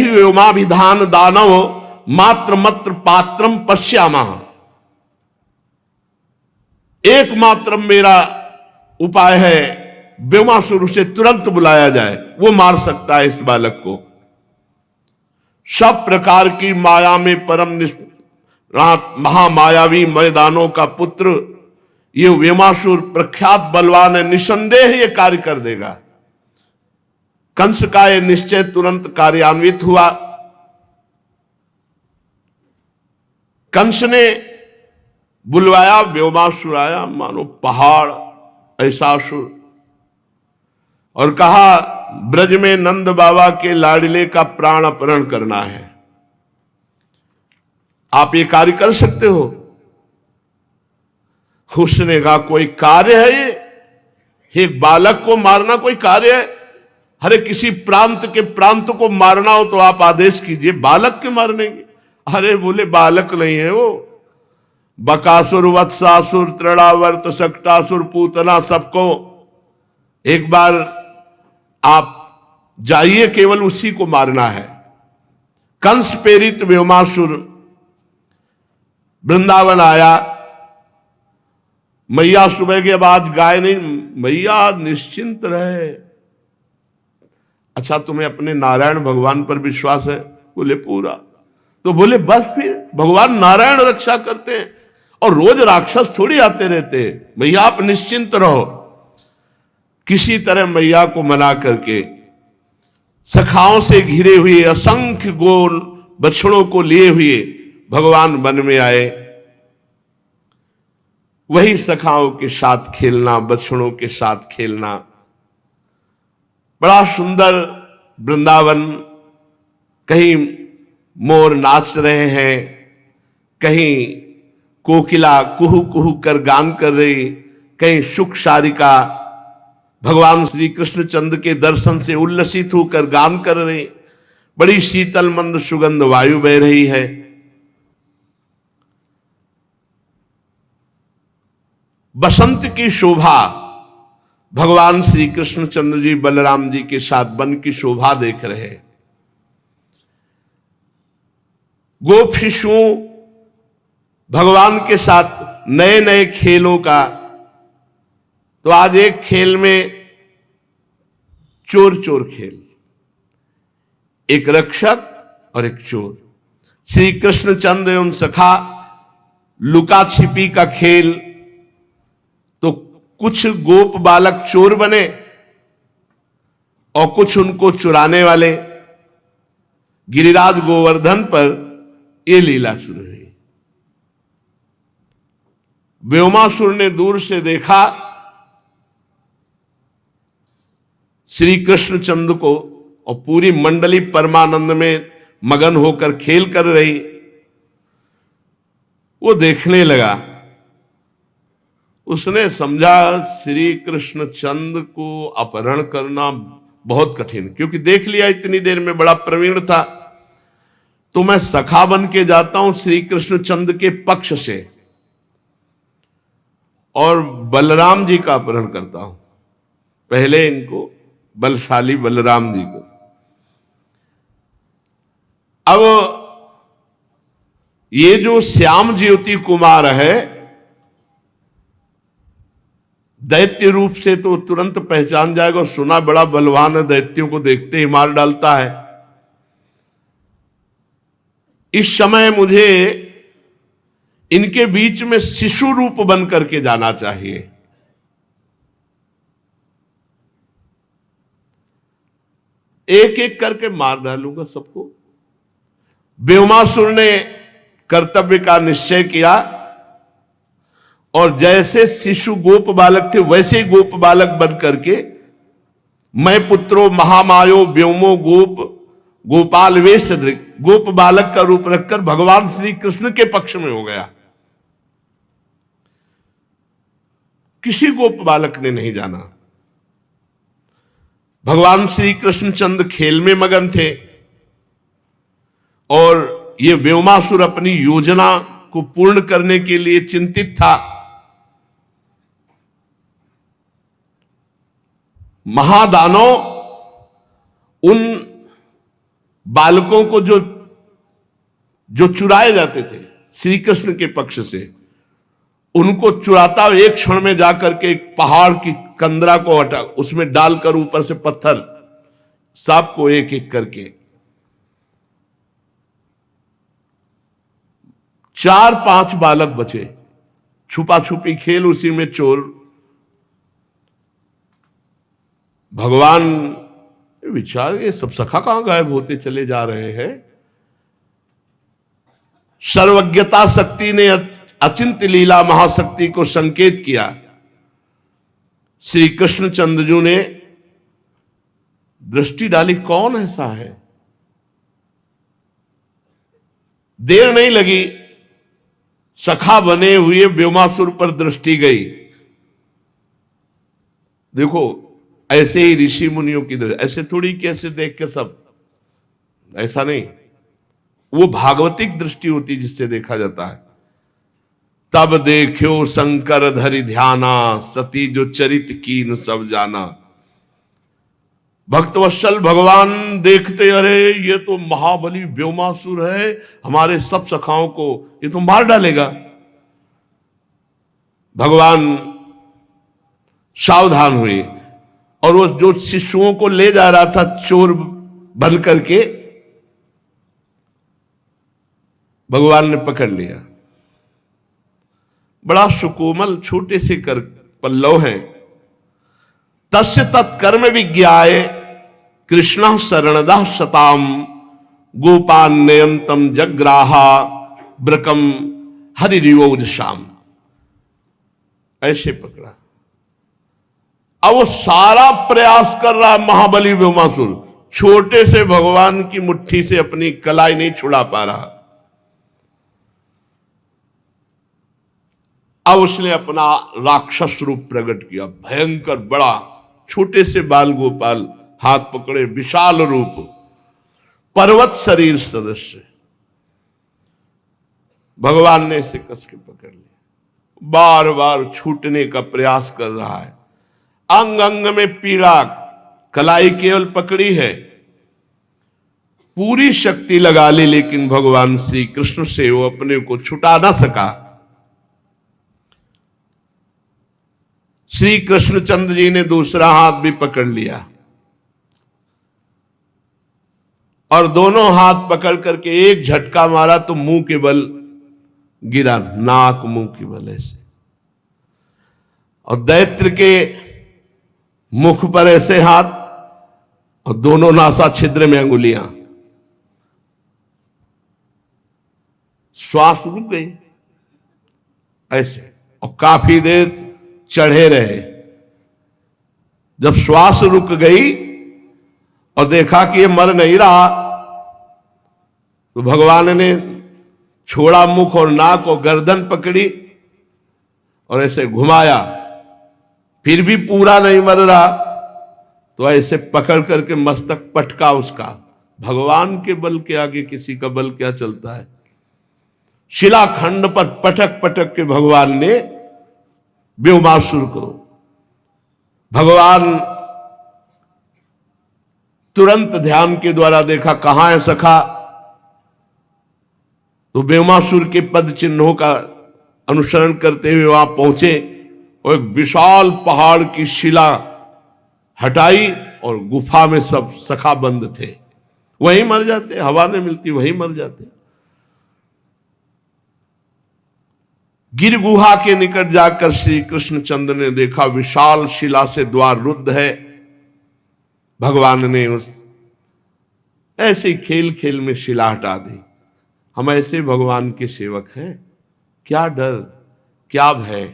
S1: व्योमाभिधान दानव मात्र मत्र पात्रम पश्यामा। एकमात्र मेरा उपाय है व्योमासुर उसे तुरंत बुलाया जाए, वो मार सकता है इस बालक को। सब प्रकार की माया में परम निष्णात महामायावी मैदानों का पुत्र ये व्योमासुर प्रख्यात बलवान है, निसंदेह ये कार्य कर देगा। कंस का यह निश्चय तुरंत कार्यान्वित हुआ। कंस ने बुलवाया, व्योमासुर आया मानो पहाड़ ऐसा असुर, और कहा ब्रज में नंद बाबा के लाडले का प्राण अपहरण करना है, आप ये कार्य कर सकते हो? उसने कहा कोई कार्य है ये? एक बालक को मारना कोई कार्य है? अरे किसी प्रांत के प्रांत को मारना हो तो आप आदेश कीजिए, बालक के मारने की? अरे बोले बालक नहीं है वो, बकासुर वत्सासुर तृणावर्त सक्टासुर पूतना सबको एक बार आप जाइए, केवल उसी को मारना है। कंस प्रेरित व्योमासुर वृंदावन आया। मैया सुबह के बाद गाय नहीं, मैया निश्चिंत रहे। अच्छा तुम्हें अपने नारायण भगवान पर विश्वास है? बोले पूरा। तो बोले बस फिर भगवान नारायण रक्षा करते हैं और रोज राक्षस थोड़ी आते रहते हैं, मैया आप निश्चिंत रहो। किसी तरह मैया को मना करके सखाओं से घिरे हुए असंख्य गोल बछड़ों को लिए हुए भगवान वन में आए। वही सखाओं के साथ खेलना, बछड़ों के साथ खेलना, बड़ा सुंदर वृंदावन। कहीं मोर नाच रहे हैं, कहीं कोकिला कुहू कुहू कर गान कर रही, कहीं सुख सारिका भगवान श्री कृष्णचंद्र के दर्शन से उल्लसित होकर गान कर रहे। बड़ी शीतल मंद सुगंध वायु बह रही है। बसंत की शोभा, भगवान श्री कृष्णचंद्र जी बलराम जी के साथ वन की शोभा देख रहे। गोप शिशुओं भगवान के साथ नए नए खेलों का। तो आज एक खेल में चोर चोर खेल, एक रक्षक और एक चोर। श्री कृष्णचंद्र एवं सखा लुका छिपी का खेल। तो कुछ गोप बालक चोर बने और कुछ उनको चुराने वाले। गिरिराज गोवर्धन पर यह लीला शुरू हुई। व्योमासुर ने दूर से देखा श्री कृष्णचंद्र को और पूरी मंडली परमानंद में मगन होकर खेल कर रही। वो देखने लगा। उसने समझा श्री कृष्णचंद्र को अपहरण करना बहुत कठिन, क्योंकि देख लिया इतनी देर में बड़ा प्रवीण था। तो मैं सखा बन के जाता हूं श्री कृष्णचंद्र के पक्ष से और बलराम जी का अपहरण करता हूं। पहले इनको बलशाली बलराम जी को। अब ये जो श्याम ज्योति कुमार है, दैत्य रूप से तो तुरंत पहचान जाएगा। सुना बड़ा बलवान है, दैत्यों को देखते ही मार डालता है। इस समय मुझे इनके बीच में शिशु रूप बन करके जाना चाहिए। एक एक करके मार डालूंगा सबको। व्योमासुर ने कर्तव्य का निश्चय किया और जैसे शिशु गोप बालक थे वैसे ही गोप बालक बन करके मैं पुत्रो महामायो व्योमो गोप गोपाल वेश गोप बालक का रूप रखकर भगवान श्री कृष्ण के पक्ष में हो गया। किसी गोप बालक ने नहीं जाना। भगवान श्री कृष्णचंद्र खेल में मगन थे और ये व्योमासुर अपनी योजना को पूर्ण करने के लिए चिंतित था। महादानव उन बालकों को जो चुराए जाते थे श्री कृष्ण के पक्ष से, उनको चुराता एक क्षण में जाकर के एक पहाड़ की कंदरा को हटा उसमें डालकर ऊपर से पत्थर सबको एक एक करके 4-5 बालक बचे। छुपा छुपी खेल, उसी में चोर। भगवान विचार, ये सब सखा कहां गायब होते चले जा रहे हैं। सर्वज्ञता शक्ति ने अचिंत्य लीला महाशक्ति को संकेत किया। श्री कृष्ण चंद्रजू ने दृष्टि डाली, कौन ऐसा है। देर नहीं लगी, सखा बने हुए व्योमासुर पर दृष्टि गई। देखो ऐसे ही ऋषि मुनियों की दृष्टि, ऐसे थोड़ी कैसे देख के सब, ऐसा नहीं, वो भागवतिक दृष्टि होती जिससे देखा जाता है। तब देखो शंकर धरि ध्याना, सती जो चरित कीन सब जाना। भक्तवत्सल भगवान देखते, अरे ये तो महाबली व्योमासुर है, हमारे सब सखाओं को ये तो मार डालेगा। भगवान सावधान हुए और वो जो शिशुओं को ले जा रहा था चोर बन करके, भगवान ने पकड़ लिया। बड़ा सुकोमल छोटे से कर पल्लव हैं। तस्य तत्कर्म विज्ञाय कृष्ण शरणदा शताम गोपान्यंतम जग्राहा ब्रकम हरिरिवोज शाम। ऐसे पकड़ा। अब वो सारा प्रयास कर रहा महाबली व्योमासुर, छोटे से भगवान की मुट्ठी से अपनी कलाई नहीं छुड़ा पा रहा। अब उसने अपना राक्षस रूप प्रकट किया, भयंकर बड़ा, छोटे से बाल गोपाल, हाथ पकड़े, विशाल रूप, पर्वत शरीर सदस्य। भगवान ने इसे कस के पकड़ लिया, बार बार छूटने का प्रयास कर रहा है। अंग अंग में पीड़ा, कलाई केवल पकड़ी है, पूरी शक्ति लगा ली, लेकिन भगवान श्री कृष्ण से वो अपने को छुटा ना सका। श्री कृष्णचंद्र जी ने दूसरा हाथ भी पकड़ लिया और दोनों हाथ पकड़ करके एक झटका मारा तो मुंह के बल गिरा, नाक मुंह के बल ऐसे, और दैत्र के मुख पर ऐसे हाथ और दोनों नासा छिद्र में अंगुलियां। श्वास रुक गई ऐसे, और काफी देर चढ़े रहे। जब श्वास रुक गई और देखा कि ये मर नहीं रहा, तो भगवान ने छोड़ा मुख और नाक और गर्दन पकड़ी और ऐसे घुमाया, फिर भी पूरा नहीं मर रहा, तो ऐसे पकड़ करके मस्तक पटका उसका। भगवान के बल के आगे किसी का बल क्या चलता है। शिलाखंड पर पटक पटक के भगवान ने व्योमासुर को, भगवान तुरंत ध्यान के द्वारा देखा कहां है सखा, तो व्योमासुर के पद चिन्हों का अनुसरण करते हुए वहां पहुंचे और एक विशाल पहाड़ की शिला हटाई और गुफा में सब सखा बंद थे। वहीं मर जाते, हवा नहीं मिलती, वहीं मर जाते। गिर गुहा के निकट जाकर श्री कृष्णचंद्र ने देखा विशाल शिला से द्वार रुद्ध है। भगवान ने उस ऐसे खेल खेल में शिला हटा दी। हम ऐसे भगवान के सेवक हैं, क्या डर, क्या भय।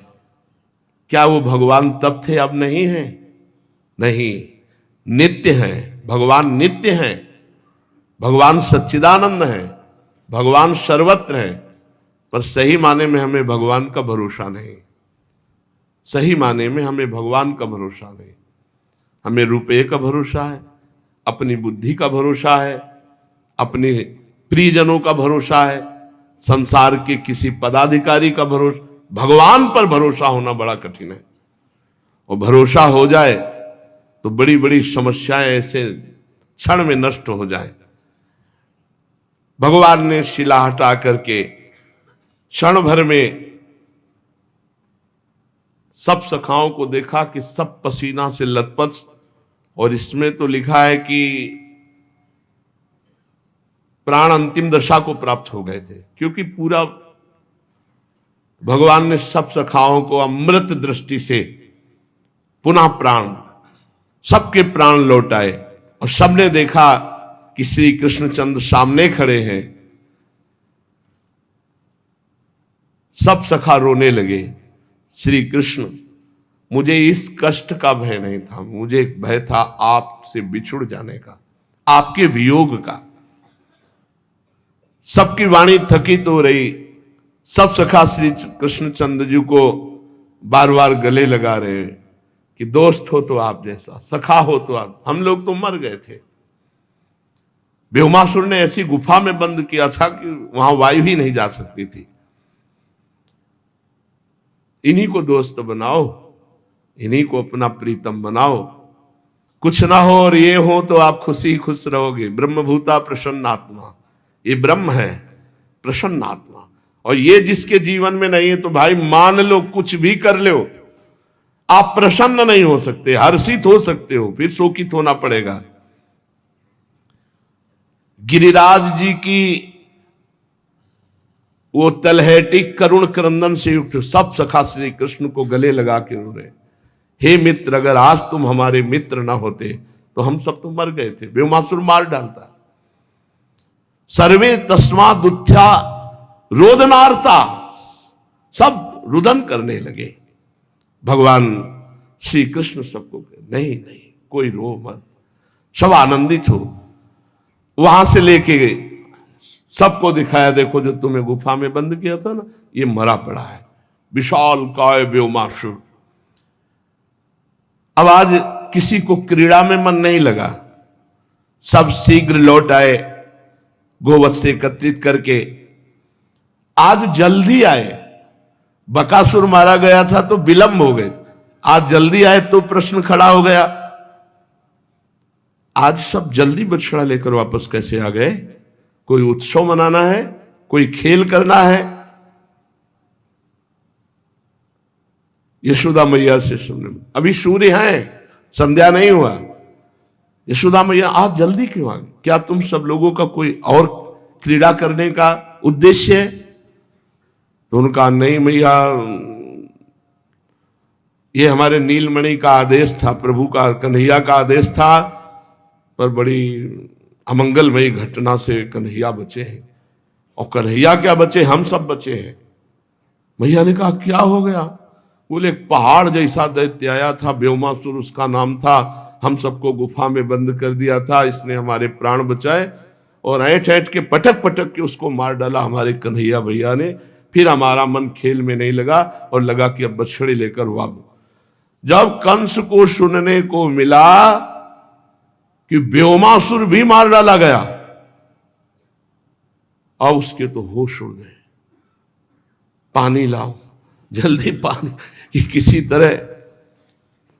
S1: क्या वो भगवान तब थे अब नहीं है? नहीं, नित्य हैं भगवान, नित्य हैं भगवान, सच्चिदानंद है भगवान, सर्वत्र है। पर सही माने में हमें भगवान का भरोसा नहीं, सही माने में हमें भगवान का भरोसा नहीं। हमें रुपये का भरोसा है, अपनी बुद्धि का भरोसा है, अपने प्रियजनों का भरोसा है, संसार के किसी पदाधिकारी का भरोसा। भगवान पर भरोसा होना बड़ा कठिन है, और भरोसा हो जाए तो बड़ी बड़ी समस्याएं ऐसे क्षण में नष्ट हो जाए। भगवान ने शिला हटा करके क्षण भर में सब सखाओं को देखा कि सब पसीना से लथपथ, और इसमें तो लिखा है कि प्राण अंतिम दशा को प्राप्त हो गए थे, क्योंकि पूरा भगवान ने सब सखाओं को अमृत दृष्टि से पुनः प्राण, सबके प्राण लौटाए, और सबने देखा कि श्री कृष्णचंद्र सामने खड़े हैं। सब सखा रोने लगे। श्री कृष्ण, मुझे इस कष्ट का भय नहीं था, मुझे एक भय था आपसे बिछुड़ जाने का, आपके वियोग का। सबकी वाणी थकित हो रही। सब सखा श्री कृष्णचंद्र जी को बार बार गले लगा रहे हैं कि दोस्त हो तो आप जैसा, सखा हो तो आप, हम लोग तो मर गए थे। ब्योमासुर ने ऐसी गुफा में बंद किया था कि वहां वायु ही नहीं जा सकती थी। इन्हीं को दोस्त बनाओ, इन्हीं को अपना प्रीतम बनाओ। कुछ ना हो और ये हो तो आप खुशी खुश रहोगे। ब्रह्मभूता प्रसन्नात्मा, ये ब्रह्म है प्रसन्नात्मा। और ये जिसके जीवन में नहीं है तो भाई मान लो कुछ भी कर लो, आप प्रसन्न नहीं हो सकते, हर्षित हो सकते हो, फिर शोकित होना पड़ेगा। गिरिराज जी की वो तलहटी करुण क्रंदन से युक्त सब सखा श्री कृष्ण को गले लगा के रो रहे, हे मित्र, अगर आज तुम हमारे मित्र ना होते तो हम सब तो मर गए थे, ब्योमासुर मार डालता। सर्वे तस्मात् उत्थ्या रोदनार्ता, सब रुदन करने लगे। भगवान श्री कृष्ण सबको नहीं नहीं कोई रो मत, सब आनंदित हो। वहां से लेके सबको दिखाया, देखो जो तुम्हें गुफा में बंद किया था ना, ये मरा पड़ा है, विशाल काय ब्योमासुर। अब आज किसी को क्रीड़ा में मन नहीं लगा, सब शीघ्र लौट आए गोवत्स एकत्रित करके। आज जल्दी आए, बकासुर मारा गया था तो विलंब हो गए, आज जल्दी आए तो प्रश्न खड़ा हो गया, आज सब जल्दी बछड़ा लेकर वापस कैसे आ गए? कोई उत्सव मनाना है, कोई खेल करना है। यशोदा मैया से सुनने, अभी सूर्य है, संध्या नहीं हुआ, यशोदा मैया आज जल्दी क्यों आ गई? क्या तुम सब लोगों का कोई और क्रीड़ा करने का उद्देश्य है? तो उनका नहीं मैया, ये हमारे नीलमणि का आदेश था, प्रभु का, कन्हैया का आदेश था, पर बड़ी अमंगलमयी घटना से कन्हैया बचे हैं। और कन्हैया क्या बचे, हम सब बचे हैं। मैया ने कहा क्या हो गया? बोले एक पहाड़ जैसा दैत्य आया था, ब्योमासुर उसका नाम था, हम सबको गुफा में बंद कर दिया था, इसने हमारे प्राण बचाए और ऐंठ ऐंठ के पटक पटक के उसको मार डाला हमारे कन्हैया भैया ने। फिर हमारा मन खेल में नहीं लगा और लगा कि अब बछड़े लेकर वापस। जब कंस को सुनने को मिला कि ब्योमासुर भी मार डाला गया, अब उसके तो होश उड़ गए। पानी लाओ, जल्दी पानी, कि किसी तरह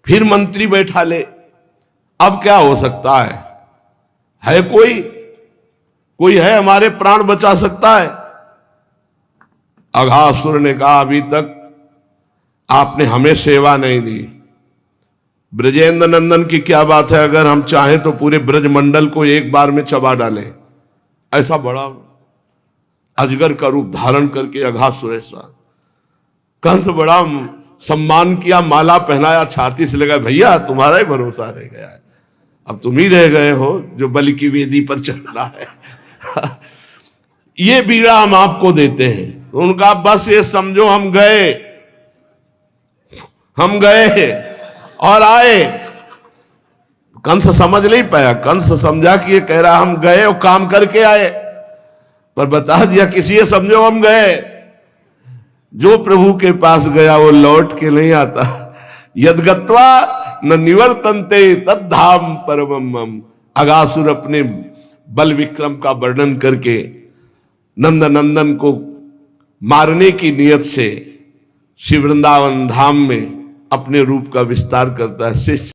S1: फिर मंत्री बैठा ले। अब क्या हो सकता है कोई है हमारे प्राण बचा सकता है? अघासुर ने कहा अभी तक आपने हमें सेवा नहीं दी, ब्रजेंद्र नंदन की क्या बात है, अगर हम चाहें तो पूरे ब्रजमंडल को एक बार में चबा डालें। ऐसा बड़ा अजगर का रूप धारण करके अघासुर, ऐसा कंस बड़ा सम्मान किया, माला पहनाया, छाती से लगा, भैया तुम्हारा ही भरोसा रह गया है, अब तुम ही रह गए हो जो बलि की वेदी पर चढ़ना है। ये बीड़ा हम आपको देते हैं। तो उनका बस ये समझो हम गए और आए। कंस समझ नहीं पाया, कंस समझा कि ये कह रहा हम गए और काम करके आए, पर बता दिया किसी ये समझो हम गए। जो प्रभु के पास गया वो लौट के नहीं आता। यद्गत्वा न निवर्तन्ते तद्धाम परमम। अघासुर अपने बल विक्रम का वर्णन करके नंदनंदन को मारने की नियत से श्री वृंदावन धाम में अपने रूप का विस्तार करता है। शिष्य